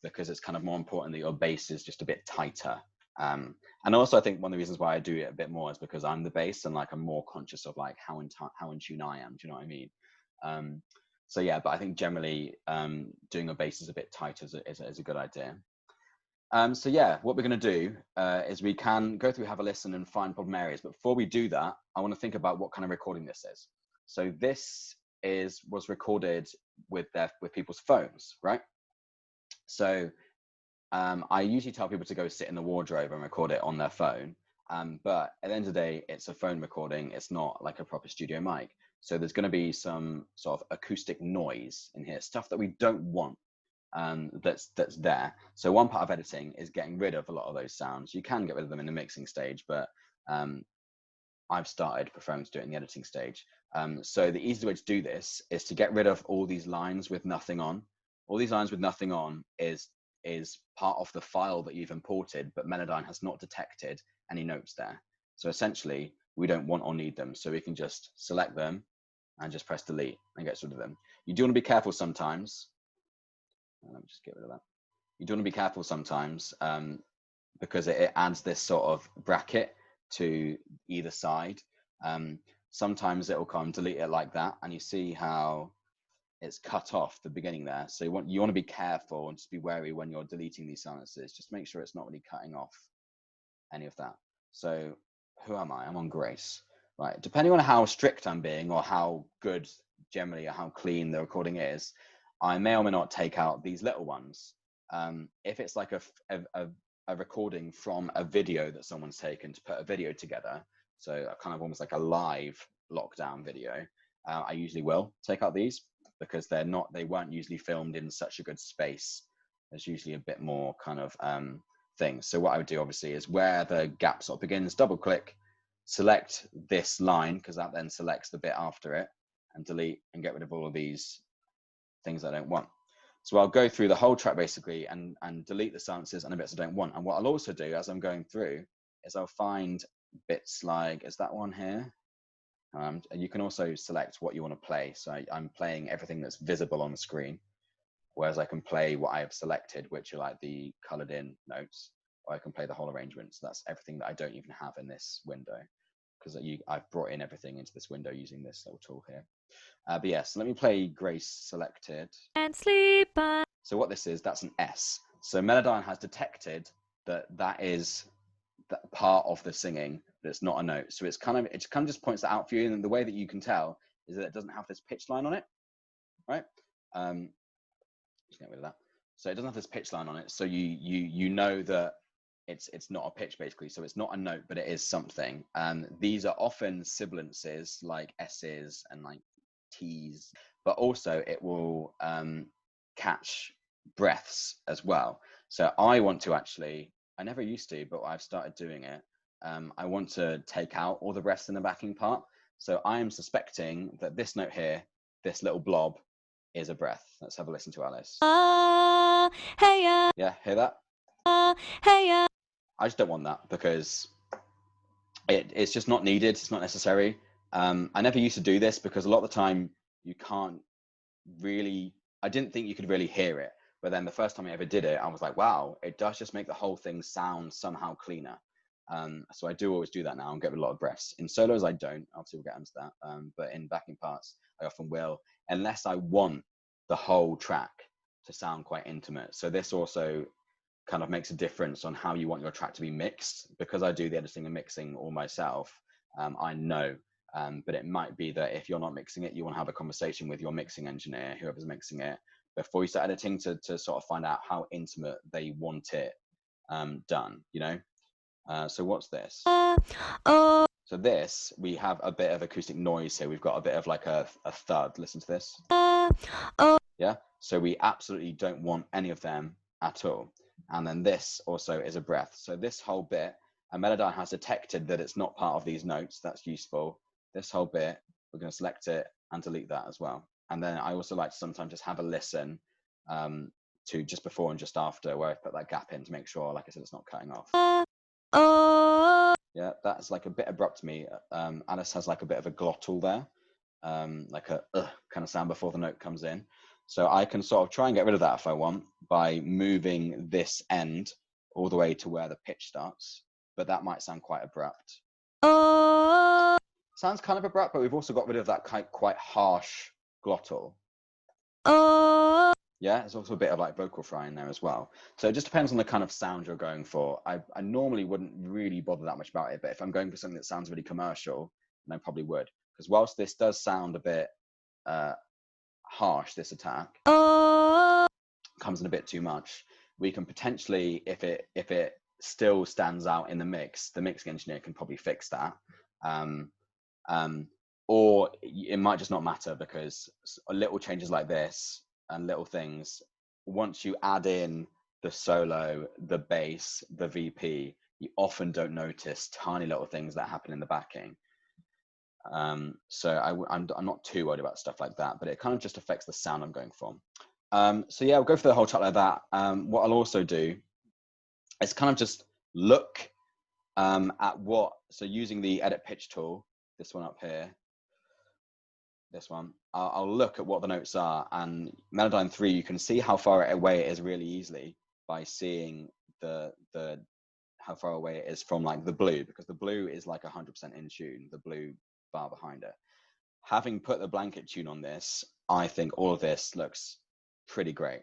Because it's kind of more important that your bass is just a bit tighter. And also I think one of the reasons why I do it a bit more is because I'm the bass, and like I'm more conscious of like how in tune I am. Do you know what I mean? So yeah, but I think generally doing a bass is a bit tighter is a good idea. So yeah, what we're going to do is we can go through, have a listen, and find problem areas. But before we do that, I want to think about what kind of recording this is. So this was recorded with people's phones, right? So I usually tell people to go sit in the wardrobe and record it on their phone. But at the end of the day, it's a phone recording. It's not like a proper studio mic. So there's going to be some sort of acoustic noise in here, stuff that we don't want that's there. So one part of editing is getting rid of a lot of those sounds. You can get rid of them in the mixing stage, but I've started preferring to do it in the editing stage. So the easiest way to do this is to get rid of all these lines with nothing on. All these lines with nothing on is part of the file that you've imported, but Melodyne has not detected any notes there. So essentially, we don't want or need them. So we can just select them and just press delete and get rid of them. You do want to be careful sometimes. Let me just get rid of that. You do want to be careful sometimes because it adds this sort of bracket to either side. Sometimes it will come delete it like that, and you see how it's cut off the beginning there. So you want to be careful and just be wary when you're deleting these silences. Just make sure it's not really cutting off any of that. So who am I? I'm on Grace. Right. Depending on how strict I'm being or how good generally or how clean the recording is, I may or may not take out these little ones. If it's like a recording from a video that someone's taken to put a video together, so a kind of almost like a live lockdown video, I usually will take out these because they weren't usually filmed in such a good space. There's usually a bit more kind of things. So what I would do obviously is where the gap sort of begins, double click, select this line because that then selects the bit after it, and delete and get rid of all of these things I don't want. So I'll go through the whole track basically and delete the silences and the bits I don't want. And what I'll also do as I'm going through is I'll find bits like, is that one here? And you can also select what you want to play. So I'm playing everything that's visible on the screen, whereas I can play what I have selected, which are like the colored in notes, or I can play the whole arrangement. So that's everything that I don't even have in this window, because I've brought in everything into this window using this little tool here. But yeah, so let me play Grace selected. And sleep on. So what this is, that's an S. So Melodyne has detected that is that part of the singing that's not a note. So it kind of just points that out for you. And the way that you can tell is that it doesn't have this pitch line on it, right? Just get rid of that. So it doesn't have this pitch line on it. So you know that it's not a pitch basically. So it's not a note, but it is something. These are often sibilances like S's and like T's, but also it will catch breaths as well. So I want to actually, I never used to, but I've started doing it. I want to take out all the breaths in the backing part. So I am suspecting that this note here, this little blob, is a breath. Let's have a listen to Alice. Hey, Yeah, hear that? hey, I just don't want that because it's just not needed. It's not necessary. I never used to do this because a lot of the time you can't really, I didn't think you could really hear it. But then the first time I ever did it, I was like, wow, it does just make the whole thing sound somehow cleaner. So I do always do that now and get a lot of breaths. In solos, I don't. Obviously, we'll get into that. But in backing parts, I often will, unless I want the whole track to sound quite intimate. So this also kind of makes a difference on how you want your track to be mixed. Because I do the editing and mixing all myself, I know. But it might be that if you're not mixing it, you want to have a conversation with your mixing engineer, whoever's mixing it, before you start editing to sort of find out how intimate they want it done, you know? So what's this? So this, we have a bit of acoustic noise here. We've got a bit of like a thud. Listen to this. Yeah, so we absolutely don't want any of them at all. And then this also is a breath. So this whole bit, Melodyne has detected that it's not part of these notes. That's useful. This whole bit, we're going to select it and delete that as well. And then I also like to sometimes just have a listen to just before and just after, where I put that gap in to make sure, like I said, it's not cutting off. Yeah, that's like a bit abrupt to me. Alice has like a bit of a glottal there, like a kind of sound before the note comes in. So I can sort of try and get rid of that if I want by moving this end all the way to where the pitch starts, but that might sound quite abrupt. Sounds kind of abrupt, but we've also got rid of that quite harsh glottal. Yeah, there's also a bit of like vocal fry in there as well. So it just depends on the kind of sound you're going for. I normally wouldn't really bother that much about it, but if I'm going for something that sounds really commercial, then I probably would. Because whilst this does sound a bit harsh, this attack comes in a bit too much, we can potentially, if it still stands out in the mixing engineer can probably fix that. Or it might just not matter, because little changes like this and little things, once you add in the solo, the bass, the VP, you often don't notice tiny little things that happen in the backing. So I'm not too worried about stuff like that, but it kind of just affects the sound I'm going for. So yeah, we'll go for the whole track like that. What I'll also do is kind of just look at so using the edit pitch tool, this one up here, this one, I'll look at what the notes are, and Melodyne 3, you can see how far away it is really easily by seeing how far away it is from like the blue, because the blue is like 100% in tune, the blue bar behind it. having put the blanket tune on this, I think all of this looks pretty great.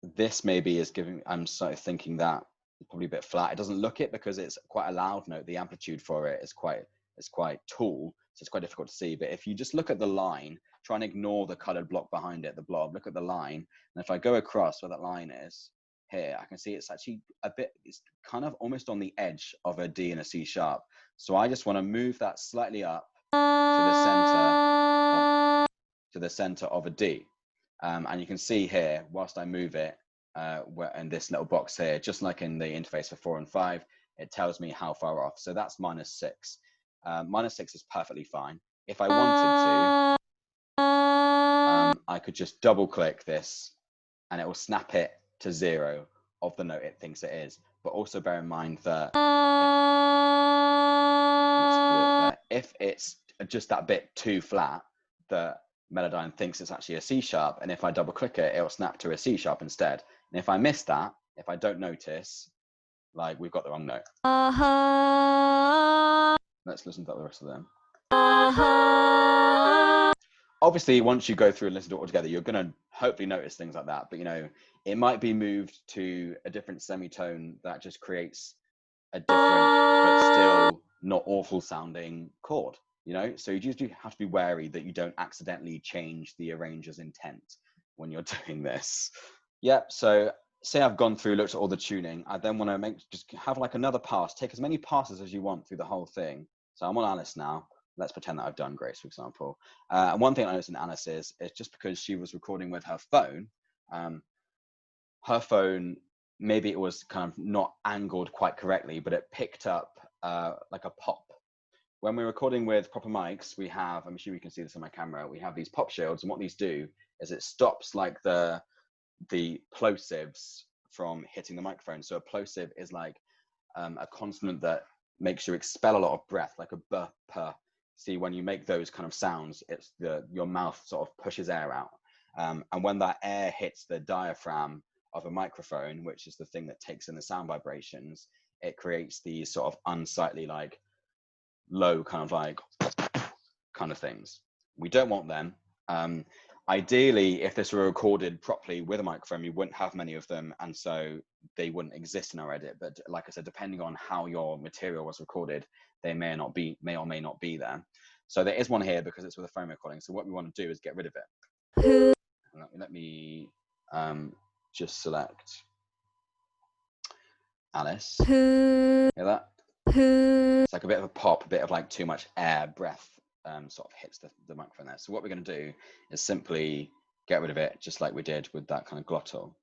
This maybe is giving, I'm sort of thinking that it's probably a bit flat. It doesn't look it because it's quite a loud note. The amplitude for it is quite tall, so it's quite difficult to see. But if you just look at the line, try and ignore the colored block behind it, the blob, look at the line. And if I go across where that line is here, I can see it's actually a bit, it's kind of almost on the edge of a D and a C sharp. So I just want to move that slightly up to the center of a D. And you can see here, whilst I move it, in this little box here, just like in the interface for 4 and 5, it tells me how far off. So that's -6. -6 is perfectly fine. If I wanted to, I could just double click this and it will snap it to 0 of the note it thinks it is. But also bear in mind that if it's just that bit too flat, the Melodyne thinks it's actually a C sharp, and if I double click it, it'll snap to a C sharp instead. And if I miss that, if I don't notice, like we've got the wrong note. Let's listen to the rest of them. Obviously, once you go through and listen to it all together, you're going to hopefully notice things like that. But, you know, it might be moved to a different semitone that just creates a different, but still not awful sounding chord. You know, so you just have to be wary that you don't accidentally change the arranger's intent when you're doing this. Yep. So say I've gone through, looked at all the tuning. I then want to just have like another pass. Take as many passes as you want through the whole thing. So I'm on Alice now. Let's pretend that I've done Grace, for example. And one thing I noticed in Alice is just because she was recording with her phone, maybe it was kind of not angled quite correctly, but it picked up like a pop. When we're recording with proper mics, we have, I'm sure you can see this on my camera, we have these pop shields, and what these do is it stops like the plosives from hitting the microphone. So a plosive is like a consonant that makes you expel a lot of breath, like a b, p. See, when you make those kind of sounds, it's your mouth sort of pushes air out. And when that air hits the diaphragm of a microphone, which is the thing that takes in the sound vibrations, it creates these sort of unsightly, like low kind of like kind of things. We don't want them. Ideally, if this were recorded properly with a microphone, you wouldn't have many of them, and so they wouldn't exist in our edit. But like I said, depending on how your material was recorded, they may or may not be there. So there is one here because it's with a phone recording. So what we want to do is get rid of it. Let me just select Alice. Hear that? It's like a bit of a pop, a bit of like too much air, breath sort of hits the microphone there. So what we're going to do is simply get rid of it, just like we did with that kind of glottal.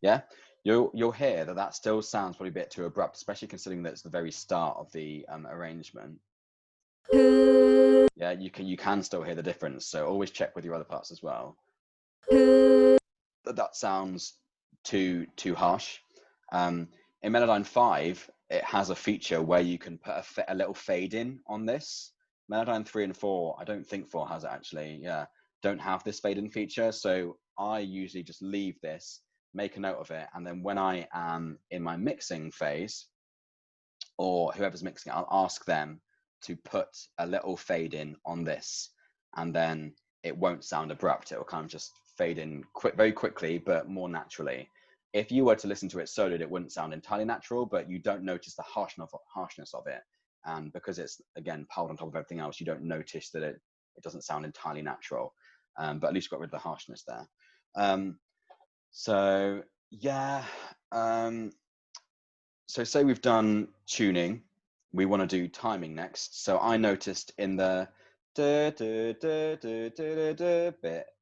Yeah, you'll hear that still sounds probably a bit too abrupt, especially considering that it's the very start of the arrangement. Yeah, you can still hear the difference. So always check with your other parts as well. That sounds too harsh. In Melodyne 5, it has a feature where you can put a little fade in on this. Melodyne 3 and 4, I don't think 4 has it actually, don't have this fade in feature. So I usually just leave this, make a note of it, and then when I am in my mixing phase, or whoever's mixing it, I'll ask them to put a little fade in on this, and then it won't sound abrupt. It will kind of just fade in very quickly, but more naturally. If you were to listen to it soloed, it wouldn't sound entirely natural, but you don't notice the harshness of it. And because it's, again, piled on top of everything else, you don't notice that it doesn't sound entirely natural. But at least got rid of the harshness there. So, yeah. So say we've done tuning. We want to do timing next. So I noticed in the bit,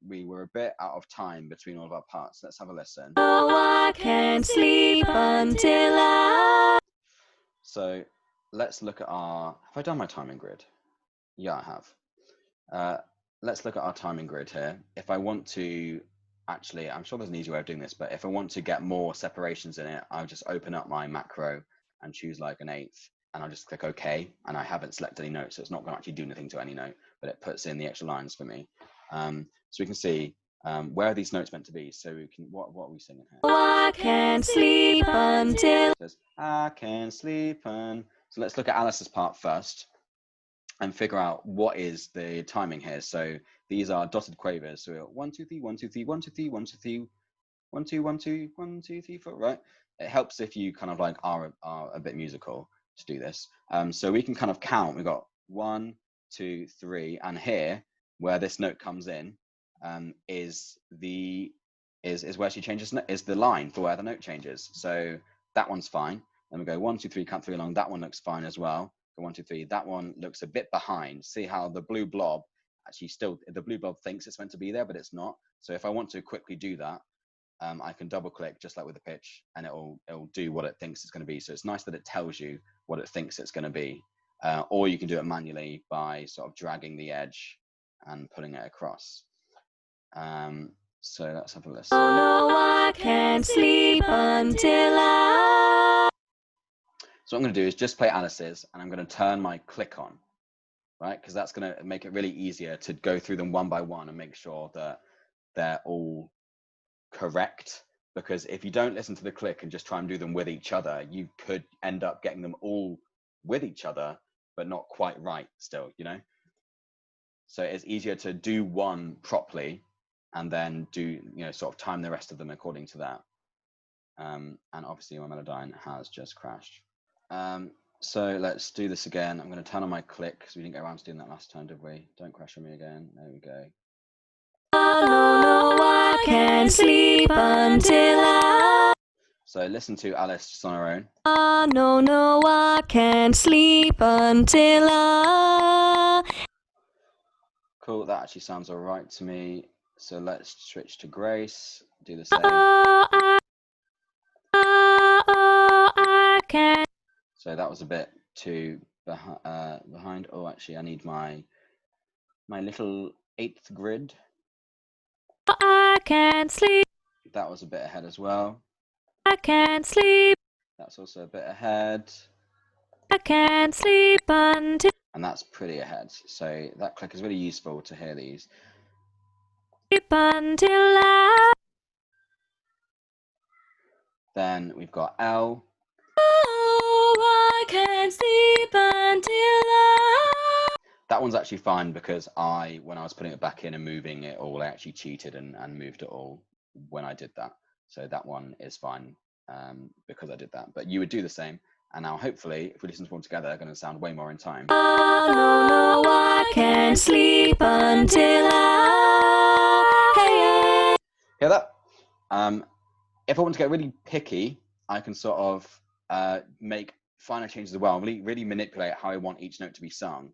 we were a bit out of time between all of our parts. Let's have a listen. Oh, I can't sleep until I... So let's look at have I done my timing grid? Yeah, I have. Let's look at our timing grid here. If I want to, actually, I'm sure there's an easy way of doing this, but if I want to get more separations in it, I'll just open up my macro and choose like an 1/8. And I'll just click OK, and I haven't selected any notes, so it's not going to actually do anything to any note, but it puts in the extra lines for me. So we can see where are these notes meant to be. So we can, what are we singing here? Oh, I can't sleep until... It says, I can sleep. So let's look at Alice's part first. and figure out what is the timing here. So these are dotted quavers. So 1, 2, 3, 1, 2, 3, 1, 2, 3, 1, 2, 3, 1, 2, 1, 2, 1, 2, 3, 4, right? It helps if you kind of like are a bit musical to do this. So we can kind of count. We've got 1, 2, 3, and here where this note comes in is where she changes, is the line for where the note changes. So that one's fine. Then we go 1, 2, 3, count 3 along. That one looks fine as well. Go 1, 2, 3. That one looks a bit behind. See how the blue blob actually the blue blob thinks it's meant to be there, but it's not. So if I want to quickly do that, I can double click just like with the pitch, and it'll do what it thinks it's going to be. So it's nice that it tells you what it thinks it's going to be, or you can do it manually by sort of dragging the edge and putting it across. So let's have a listen. Oh, I can't sleep until So what I'm going to do is just play Alice's, and I'm going to turn my click on, right? Because that's going to make it really easier to go through them one by one and make sure that they're all correct. Because if you don't listen to the click and just try and do them with each other, you could end up getting them all with each other, but not quite right still, you know? So it's easier to do one properly and then do, you know, sort of time the rest of them according to that. And obviously my Melodyne has just crashed. So let's do this again. I'm going to turn on my click because we didn't get around to doing that last time, did we? Don't crash on me again. There we go. no, I can't sleep until So listen to Alice just on her own. no, I can't sleep until Cool, that actually sounds all right to me. So let's switch to Grace, do the same. I can't. So that was a bit too behind. Oh, actually, I need my little 8th grid. I can't sleep. That was a bit ahead as well. I can't sleep. That's also a bit ahead. I can't sleep until. And that's pretty ahead. So that click is really useful to hear these. Sleep until Then we've got L. Oh, I can't sleep until That one's actually fine because when I was putting it back in and moving it all, I actually cheated and moved it all when I did that. So that one is fine because I did that. But you would do the same. And now hopefully, if we listen to them together, they're going to sound way more in time. no, I can't sleep until Hear that? If I want to get really picky, I can sort of make finer changes as well. Really manipulate how I want each note to be sung.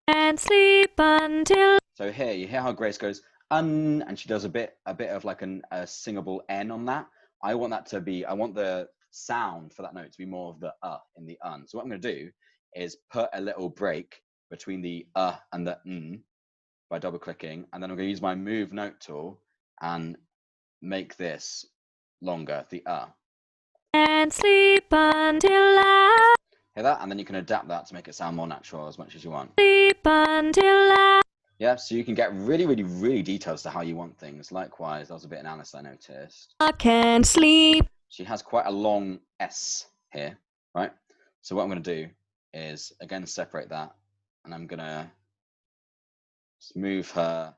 And sleep until. So here, you hear how Grace goes, and she does a bit of like a singable N on that. I want the sound for that note to be more of the in the un. So what I'm going to do is put a little break between the and the n by double clicking, and then I'm going to use my move note tool and make this longer, the And sleep until Hear that? And then you can adapt that to make it sound more natural as much as you want. sleep until Yeah, so you can get really detailed as to how you want things. Likewise, that was a bit in Alice I noticed. I can't sleep. She has quite a long S here, right? So what I'm going to do is, again, separate that. And I'm going to move her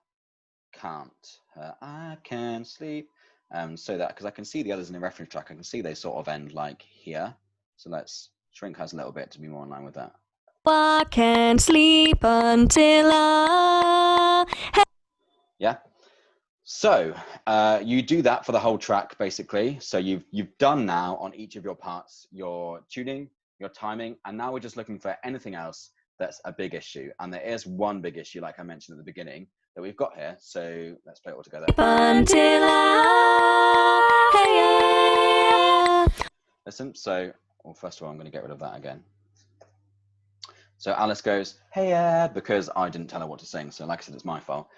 can't. Her I can sleep. So that, because I can see the others in the reference track, I can see they sort of end like here. So let's shrink hers a little bit to be more in line with that. I can't sleep until Yeah. So you do that for the whole track, basically. So you've done now on each of your parts, your tuning, your timing, and now we're just looking for anything else that's a big issue. And there is one big issue, like I mentioned at the beginning, that we've got here. So let's play it all together. until Listen, so, well, first of all, I'm going to get rid of that again. So Alice goes, hey, because I didn't tell her what to sing. So like I said, it's my fault.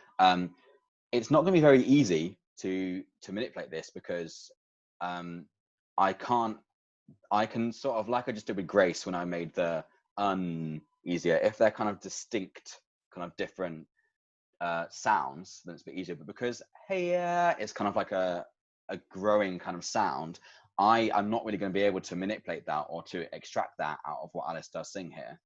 It's not going to be very easy to manipulate this because I can sort of, like I just did with Grace when I made the easier. If they're kind of distinct, kind of different sounds, then it's a bit easier. But because hey, it's kind of like a growing kind of sound, I'm not really going to be able to manipulate that or to extract that out of what Alice does sing here.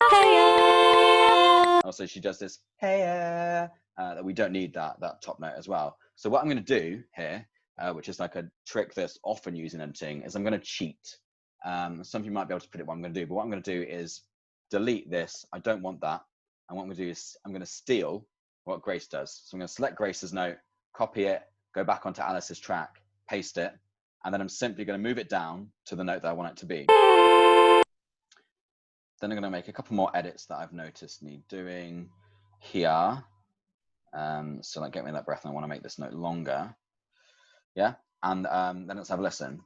Oh, also she does this hey that we don't need that top note as well. So what I'm going to do here, which is like a trick that's often used in editing, is I'm going to cheat. Some of you might be able to predict what I'm going to do, but what I'm going to do is delete this. I don't want that. And what I'm going to do is I'm going to steal what Grace does. So I'm going to select Grace's note, copy it, go back onto Alice's track, paste it, and then I'm simply going to move it down to the note that I want it to be. Then I'm going to make a couple more edits that I've noticed need doing here. So like get me that breath, and I want to make this note longer. Yeah, and then let's have a listen.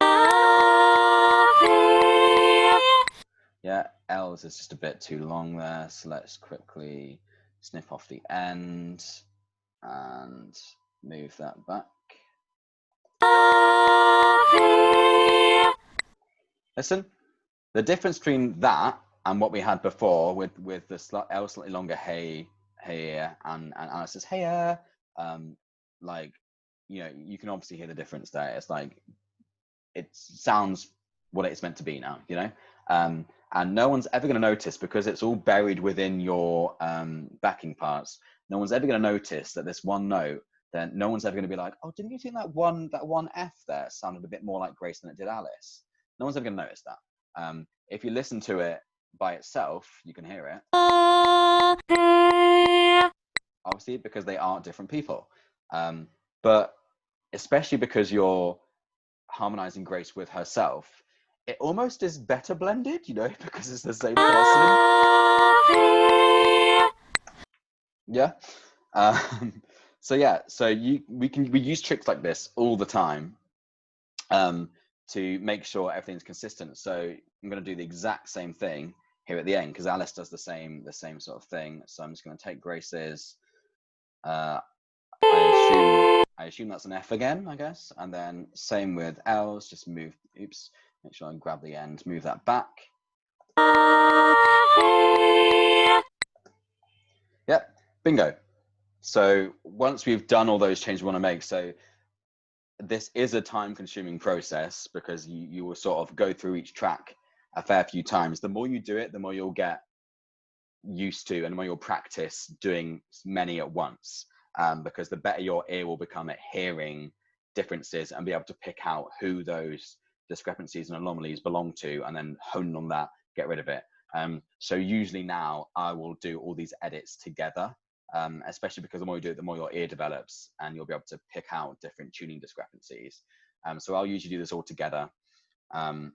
Yeah, L's is just a bit too long there, so let's quickly snip off the end and move that back. Listen, the difference between that and what we had before with the L slightly longer hey and Alice's hey like, you know, you can obviously hear the difference there. It's like it sounds what it's meant to be now, you know. And no one's ever going to notice, because it's all buried within your backing parts. No one's ever going to notice that this one note, then no one's ever going to be like, oh, didn't you think that one F there sounded a bit more like Grace than it did Alice? No one's ever going to notice that. If you listen to it by itself, you can hear it. Obviously, because they are different people. But especially because you're harmonizing Grace with herself, it almost is better blended, you know, because it's the same person. Yeah. So yeah, so we use tricks like this all the time to make sure everything's consistent. So I'm going to do the exact same thing here at the end, because Alice does the same sort of thing. So I'm just going to take Grace's. I assume that's an F again, I guess, and then same with L's. Just move. Oops. Make sure I grab the end. Move that back. Yep. Bingo. So once we've done all those changes we want to make, so this is a time-consuming process, because you will sort of go through each track a fair few times. The more you do it, the more you'll get used to, and the more you'll practice doing many at once, because the better your ear will become at hearing differences and be able to pick out who those discrepancies and anomalies belong to, and then hone on that, get rid of it. So usually now I will do all these edits together, especially because the more you do it, the more your ear develops, and you'll be able to pick out different tuning discrepancies. So I'll usually do this all together, rather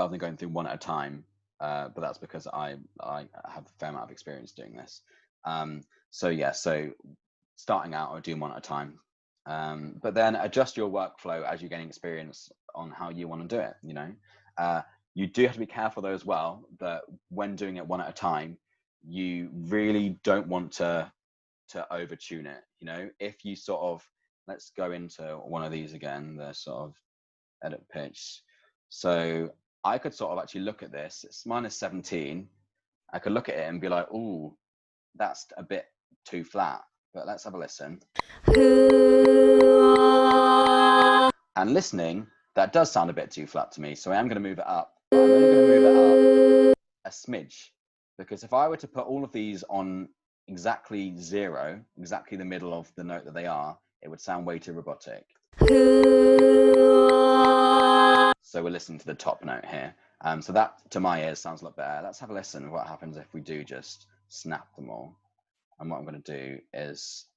than going through one at a time. But that's because I have a fair amount of experience doing this. So yeah, so starting out, I'll do one at a time. But then adjust your workflow as you're getting experience on how you want to do it, you know. You do have to be careful though as well, that when doing it one at a time, you really don't want to over tune it, you know. If you sort of, let's go into one of these again, the sort of edit pitch. So I could sort of actually look at this, it's -17. I could look at it and be like, oh, that's a bit too flat, but let's have a listen. And listening, that does sound a bit too flat to me, so I am going to move it up. I'm only going to move it up a smidge, because if I were to put all of these on exactly 0, exactly the middle of the note that they are, it would sound way too robotic. So we're listening to the top note here. So that, to my ears, sounds a lot better. Let's have a listen of what happens if we do just snap them all. And what I'm going to do is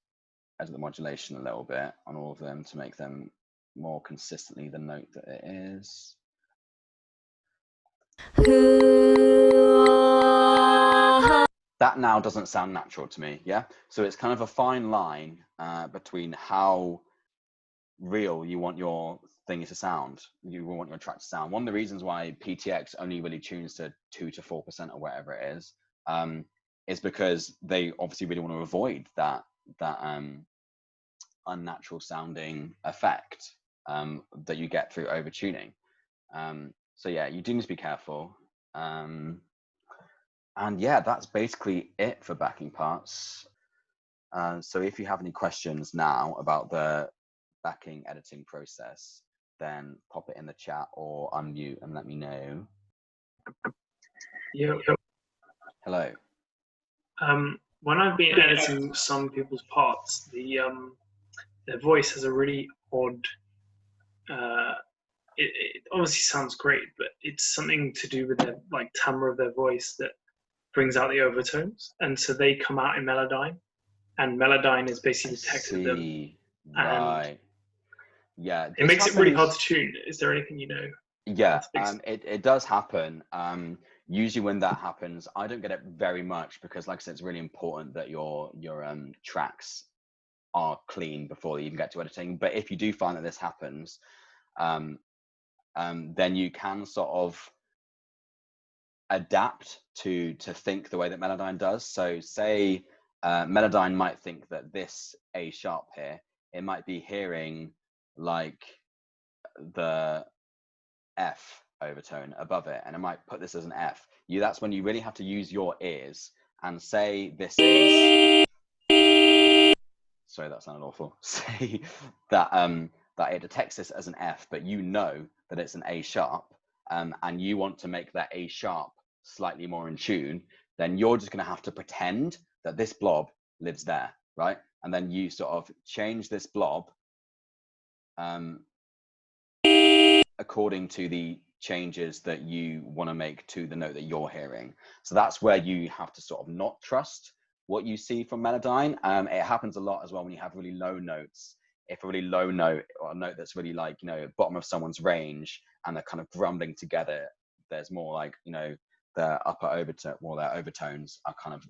edit the modulation a little bit on all of them to make them more consistently the note that it is. That now doesn't sound natural to me, yeah? So it's kind of a fine line between how real you want your thing to sound, you want your track to sound. One of the reasons why PTX only really tunes to 2 to 4% or whatever it is because they obviously really want to avoid that unnatural sounding effect that you get through overtuning. So yeah, you do need to be careful. And yeah, that's basically it for backing parts. So if you have any questions now about the backing editing process, then pop it in the chat or unmute and let me know. Yeah. Hello. when I've been editing some people's parts, their voice has a really odd. It obviously sounds great, but it's something to do with their timbre of their voice that brings out the overtones, and so they come out in Melodyne, and Melodyne is basically detected them. Right. Yeah. It makes it really hard to tune. Is there anything you know? Yeah, it does happen. Usually when that happens, I don't get it very much because, like I said, it's really important that your tracks are clean before you even get to editing. But if you do find that this happens, then you can sort of adapt to think the way that Melodyne does. So say Melodyne might think that this A sharp here, it might be hearing like the F overtone above it, and it might put this as an F. That's when you really have to use your ears and say this is, sorry, that sounded awful. Say that that it detects this as an F, but you know that it's an A sharp, and you want to make that A sharp slightly more in tune, then you're just going to have to pretend that this blob lives there, right? And then you sort of change this blob according to the changes that you want to make to the note that you're hearing. So that's where you have to sort of not trust what you see from Melodyne. It happens a lot as well when you have really low notes. If a really low note, or a note that's really like, bottom of someone's range, and they're kind of grumbling together, there's more like, the upper overtone, well, their overtones are kind of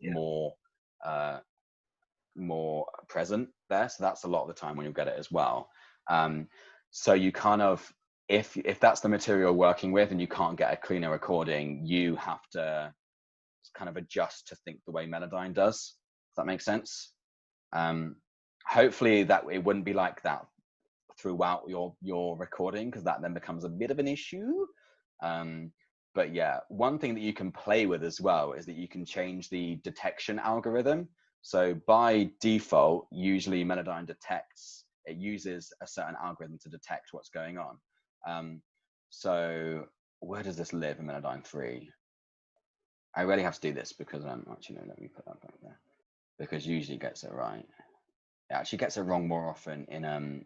more present there. So that's a lot of the time when you'll get it as well. So you kind of, if that's the material you're working with and you can't get a cleaner recording, you have to kind of adjust to think the way Melodyne does. Does that make sense? Hopefully that it wouldn't be like that throughout your recording, because that then becomes a bit of an issue. But yeah, one thing that you can play with as well is that you can change the detection algorithm. So by default, usually Melodyne it uses a certain algorithm to detect what's going on. So where does this live in Melodyne 3? I really have to do this because actually, no, let me put that back there, because usually it gets it right. It actually gets it wrong more often in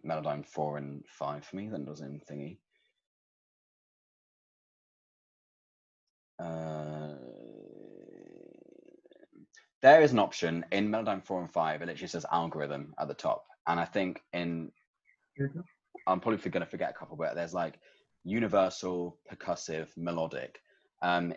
Melodyne 4 and 5 for me than it does in Thingy. There is an option in Melodyne 4 and 5, it literally says algorithm at the top. And I think I'm probably going to forget a couple, but there's like universal, percussive, melodic.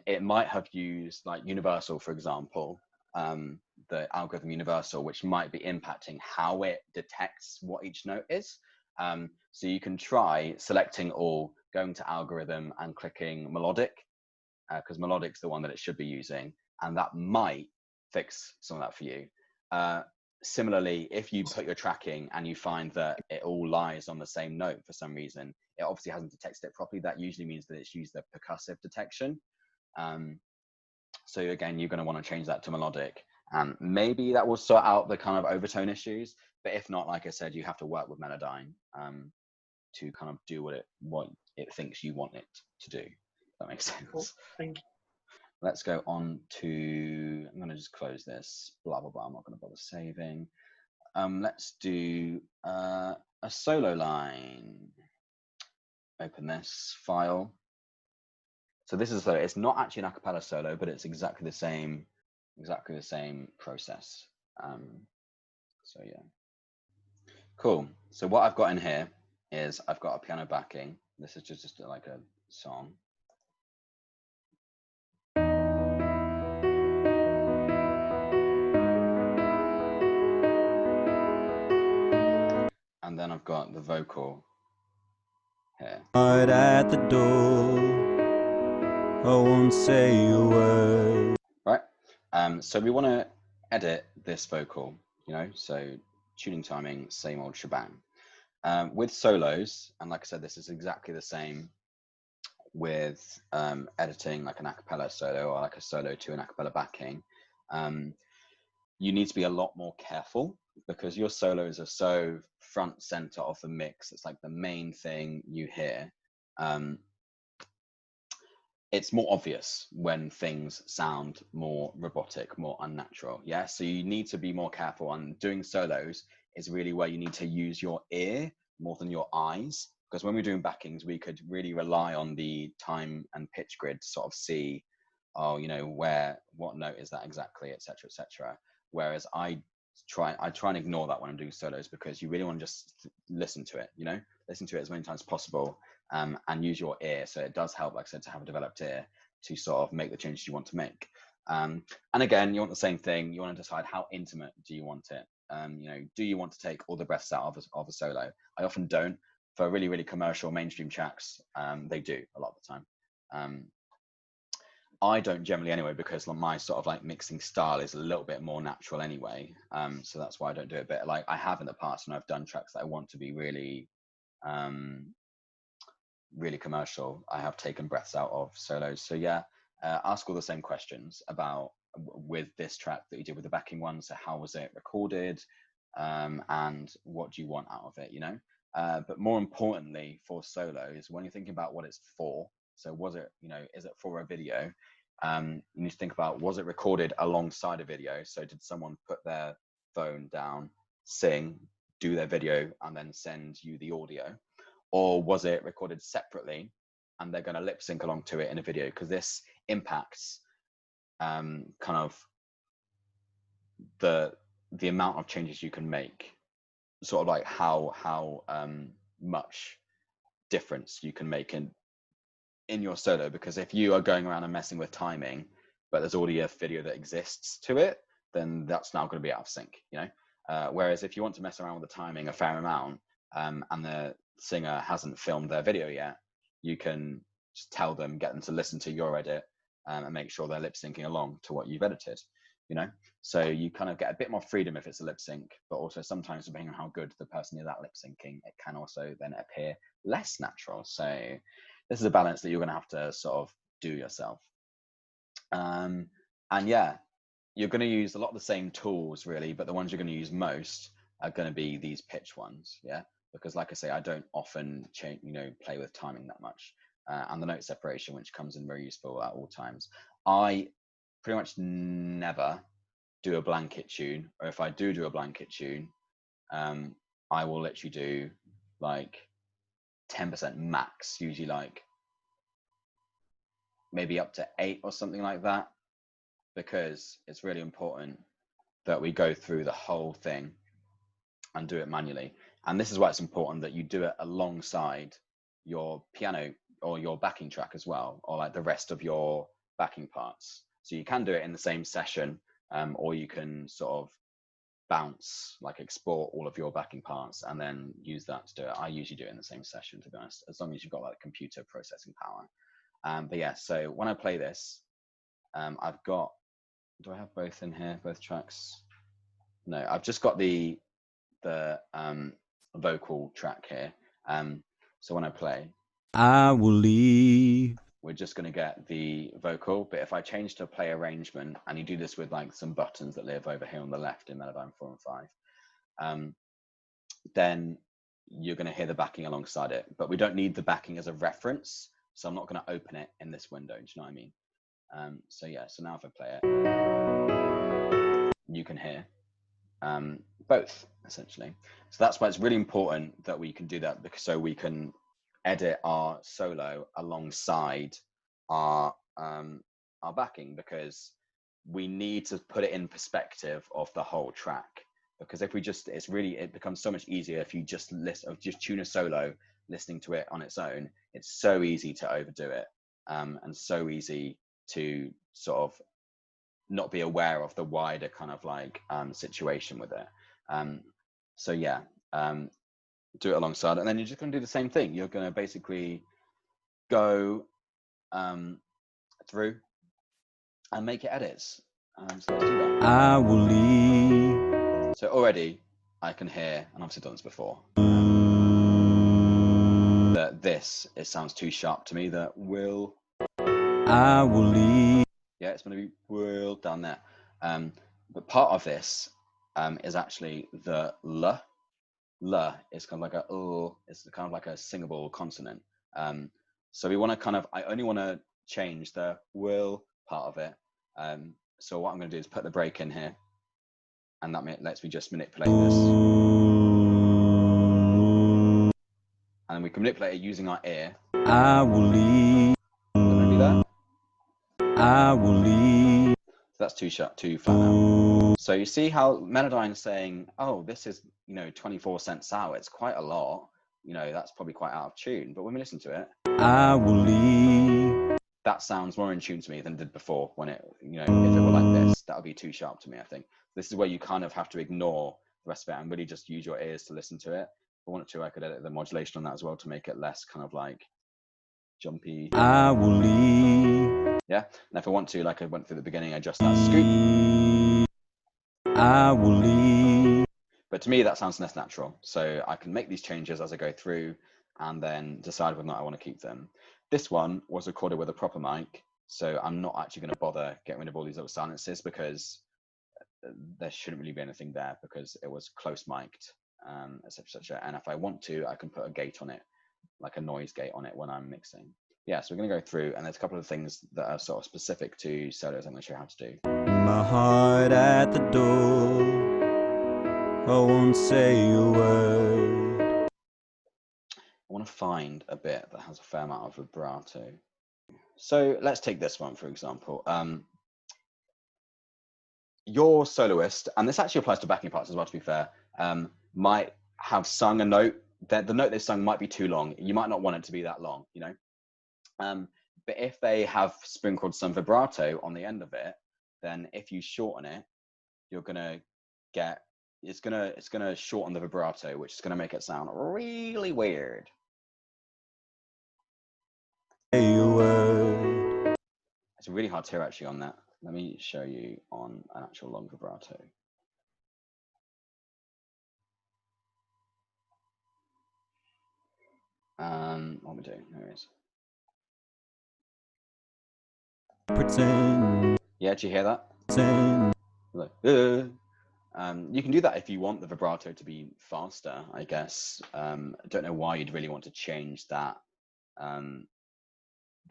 It might have used like universal, for example, the algorithm universal, which might be impacting how it detects what each note is. So you can try selecting all, going to algorithm and clicking melodic, because melodic's the one that it should be using, and that might fix some of that for you. Similarly, if you put your tracking and you find that it all lies on the same note for some reason, it obviously hasn't detected it properly. That usually means that it's used the percussive detection. So again, you're going to want to change that to melodic, and maybe that will sort out the kind of overtone issues. But if not, like I said, you have to work with Melodyne to kind of do what it thinks you want it to do. If that makes sense. Cool. Thank you. Let's go on to, I'm going to just close this, blah, blah, blah. I'm not going to bother saving. Let's do a solo line. Open this file. So this is it's not actually an a cappella solo, but it's exactly the same process. So yeah, cool. So what I've got in here is I've got a piano backing. This is just like a song. And then I've got the vocal here. Right at the door, I won't say a word. Right. So we want to edit this vocal, so tuning, timing, same old shebang. With solos, and like I said, this is exactly the same with editing like an a cappella solo or like a solo to an a cappella backing. You need to be a lot more careful because your solos are so front center of the mix. It's like the main thing you hear. it's more obvious when things sound more robotic, more unnatural. Yeah. So you need to be more careful on doing solos is really where you need to use your ear more than your eyes. Because when we're doing backings, we could really rely on the time and pitch grid to sort of see, oh, you know, what note is that exactly, et cetera, et cetera. Whereas I try and ignore that when I'm doing solos, because you really want to just listen to it, you know, listen to it as many times as possible. And use your ear. So it does help, like I said, to have a developed ear to sort of make the changes you want to make. And again, you want the same thing. You want to decide how intimate do you want it. You know, do you want to take all the breaths out of a solo? I often don't. For really, really commercial mainstream tracks, they do a lot of the time. I don't generally anyway, because my sort of like mixing style is a little bit more natural anyway. So that's why I don't do it. But like I have in the past, when I've done tracks that I want to be really really commercial, I have taken breaths out of solos. So yeah, ask all the same questions about with this track that you did with the backing one. So how was it recorded, and what do you want out of it, you know? But more importantly for solos, when you're thinking about what it's for, so was it, you know, is it for a video? You need to think about, was it recorded alongside a video? So did someone put their phone down, sing, do their video, and then send you the audio? Or was it recorded separately and they're going to lip sync along to it in a video? Because this impacts kind of the amount of changes you can make, sort of like how much difference you can make in your solo. Because if you are going around and messing with timing, but there's already a video that exists to it, then that's now going to be out of sync, you know? Whereas if you want to mess around with the timing a fair amount, and the singer hasn't filmed their video yet, you can just tell them, get them to listen to your edit, and make sure they're lip syncing along to what you've edited, you know? So you kind of get a bit more freedom if it's a lip sync, but also sometimes depending on how good the person is at lip syncing, it can also then appear less natural. So this is a balance that you're going to have to sort of do yourself. And yeah, you're going to use a lot of the same tools really, but the ones you're going to use most are going to be these pitch ones. Yeah. Because like I say, I don't often change, you know, play with timing that much. And the note separation, which comes in very useful at all times. I pretty much never do a blanket tune, or if I do a blanket tune, I will literally do like 10% max, usually like maybe up to 8 or something like that, because it's really important that we go through the whole thing and do it manually. And this is why it's important that you do it alongside your piano or your backing track as well, or like the rest of your backing parts. So you can do it in the same session, or you can sort of bounce, like export all of your backing parts and then use that to do it. I usually do it in the same session, to be honest, as long as you've got like computer processing power. But yeah, so when I play this, I've got, do I have both in here, both tracks? No, I've just got the vocal track here. So when I play, I will leave. We're just going to get the vocal. But if I change to play arrangement, and you do this with like some buttons that live over here on the left in Melodyne 4 and 5, then you're going to hear the backing alongside it. But we don't need the backing as a reference, so I'm not going to open it in this window. Do you know what I mean? So yeah, so now if I play it, you can hear both essentially. So that's why it's really important that we can do that, because so we can edit our solo alongside our backing, because we need to put it in perspective of the whole track. Because if we just, it becomes so much easier if you just tune a solo, listening to it on its own. It's so easy to overdo it, and so easy to sort of not be aware of the wider kind of like situation with it. So yeah, do it alongside it, and then you're just going to do the same thing. You're going to basically go through and make your edits. So let's do that. I will leave. So already I can hear, and I've done this before, that it sounds too sharp to me, that will. I will leave. Yeah, it's going to be will down there. But part of this is actually the L. L is kind of like it's kind of like a singable consonant. So we want to kind of, I only want to change the will part of it. So what I'm going to do is put the break in here, and that lets me just manipulate this. And then we can manipulate it using our ear. I will leave. Maybe that. I will leave. So that's too sharp, too flat now. So you see how Melodyne is saying, oh, this is, 24 cents out. It's quite a lot. That's probably quite out of tune. But when we listen to it, I will leave. That sounds more in tune to me than it did before. When it, if it were like this, that would be too sharp to me, I think. This is where you kind of have to ignore the rest of it and really just use your ears to listen to it. If I wanted to, I could edit the modulation on that as well to make it less kind of like jumpy. I will leave. Yeah, and if I want to, like I went through the beginning, adjust that scoop. I will leave. But to me, that sounds less natural. So I can make these changes as I go through and then decide whether or not I want to keep them. This one was recorded with a proper mic, so I'm not actually going to bother getting rid of all these little silences because there shouldn't really be anything there because it was close mic'd, etc. And if I want to, I can put a gate on it, like a noise gate on it when I'm mixing. Yeah, so we're going to go through, and there's a couple of things that are sort of specific to solos I'm going to show you how to do. My heart at the door, I won't say a word. I want to find a bit that has a fair amount of vibrato. So let's take this one, for example. Your soloist, and this actually applies to backing parts as well, to be fair, might have sung a note that the note they sung might be too long. You might not want it to be that long, but if they have sprinkled some vibrato on the end of it, then if you shorten it, you're gonna get, it's gonna shorten the vibrato, which is gonna make it sound really weird. It's really hard to hear actually on that. Let me show you on an actual long vibrato. What am I doing? There it is. Pretend. Yeah, did you hear that? Pretend. Like, you can do that if you want the vibrato to be faster, I guess. I don't know why you'd really want to change that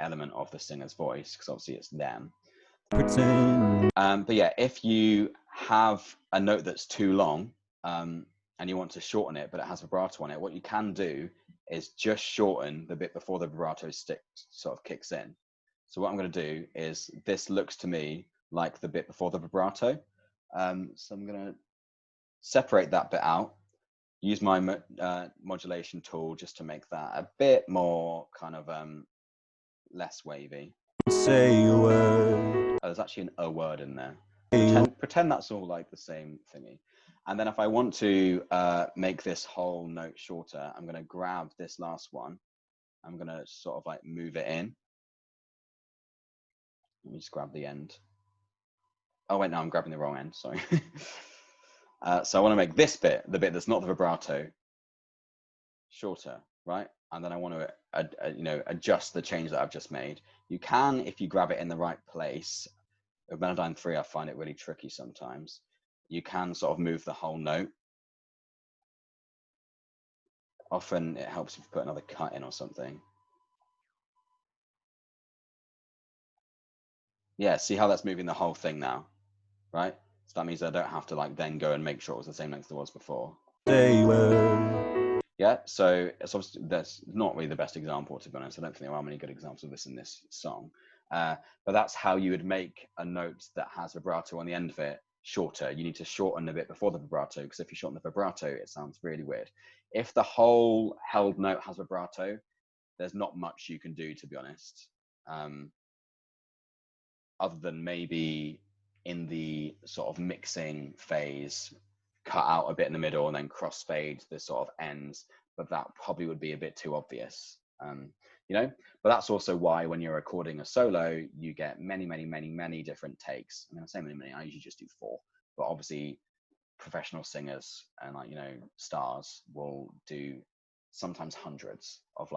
element of the singer's voice, because obviously it's them. Pretend. But yeah, if you have a note that's too long and you want to shorten it, but it has vibrato on it, what you can do is just shorten the bit before the vibrato sort of kicks in. So what I'm going to do is, this looks to me like the bit before the vibrato. So I'm going to separate that bit out, use my modulation tool just to make that a bit more kind of less wavy. Say a word. Oh, there's actually an "a" word in there. Pretend that's all like the same thingy. And then if I want to make this whole note shorter, I'm going to grab this last one. I'm going to sort of like move it in. Let me just grab the end. Oh wait, no, I'm grabbing the wrong end, sorry. So I want to make this bit, the bit that's not the vibrato, shorter, right? And then I want to adjust the change that I've just made. You can, if you grab it in the right place. With Melodyne 3, I find it really tricky sometimes. You can sort of move the whole note. Often it helps if you put another cut in or something. Yeah, see how that's moving the whole thing now, right? So that means I don't have to like then go and make sure it was the same length it was before. Say a word. Yeah, so it's obviously, that's not really the best example, to be honest. I don't think there are many good examples of this in this song. But that's how you would make a note that has vibrato on the end of it shorter. You need to shorten the bit before the vibrato, because if you shorten the vibrato, it sounds really weird. If the whole held note has vibrato, there's not much you can do, to be honest, other than maybe in the sort of mixing phase, cut out a bit in the middle and then crossfade the sort of ends, but that probably would be a bit too obvious. But that's also why when you're recording a solo, you get many different takes. I mean, I say many, I usually just do 4, but obviously professional singers and stars will do sometimes hundreds of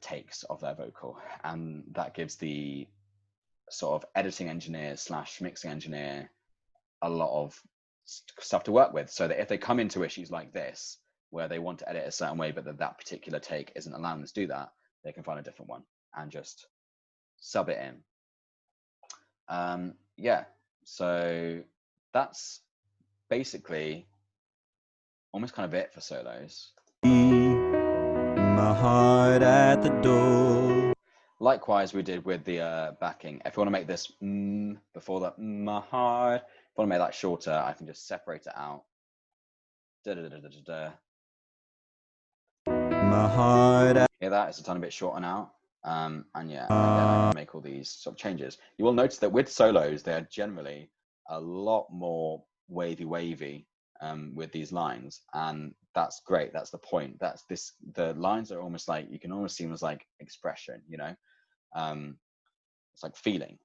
takes of their vocal, and that gives the sort of editing engineer / mixing engineer a lot of stuff to work with, so that if they come into issues like this where they want to edit a certain way but that particular take isn't allowing them to do that, they can find a different one and just sub it in. Yeah, so that's basically almost kind of it for solos. My heart at the door. Likewise, we did with the backing. If you want to make this before that, my heart, if you want to make that shorter, I can just separate it out. My heart at Hear that? It's a tiny bit shorter now. And yeah, again, I can make all these sort of changes. You will notice that with solos, they're generally a lot more wavy with these lines, and that's great. That's the point. That's this. The lines are almost like, you can almost see them as like expression, you know. It's like feeling.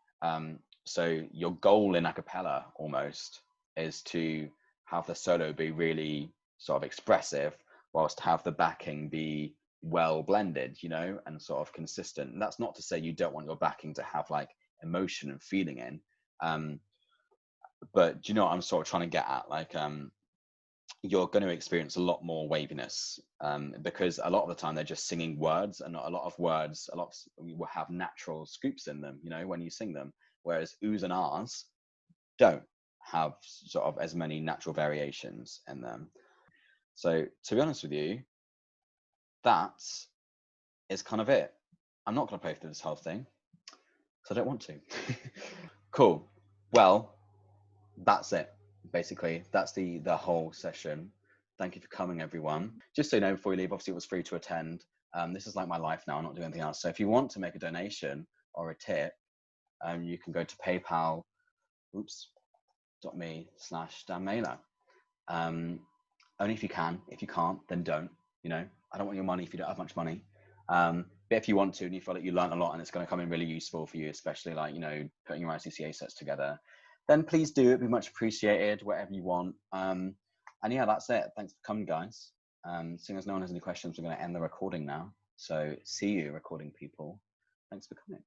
So your goal in a cappella almost is to have the solo be really sort of expressive, whilst have the backing be well blended, you know, and sort of consistent. And that's not to say you don't want your backing to have like emotion and feeling in, but do you know what I'm sort of trying to get at? Like, you're going to experience a lot more waviness, because a lot of the time they're just singing words, and a lot of words, will have natural scoops in them, you know, when you sing them, whereas oohs and ahs don't have sort of as many natural variations in them. So to be honest with you, that is kind of it. I'm not going to play through this whole thing because I don't want to. Cool. Well, that's it. Basically, that's the whole session. Thank you for coming, everyone. Just so you know, before you leave, obviously it was free to attend. This is like my life now. I'm not doing anything else. So if you want to make a donation or a tip, you can go to paypal.me/danmailer. Only if you can. If you can't, then don't. You know, I don't want your money if you don't have much money. But if you want to, and you feel like you learned a lot and it's going to come in really useful for you, especially like, you know, putting your ICCA sets together, then please do. It'd be much appreciated, whatever you want. And yeah, that's it. Thanks for coming, guys. Seeing as no one has any questions, we're going to end the recording now. So see you, recording people. Thanks for coming.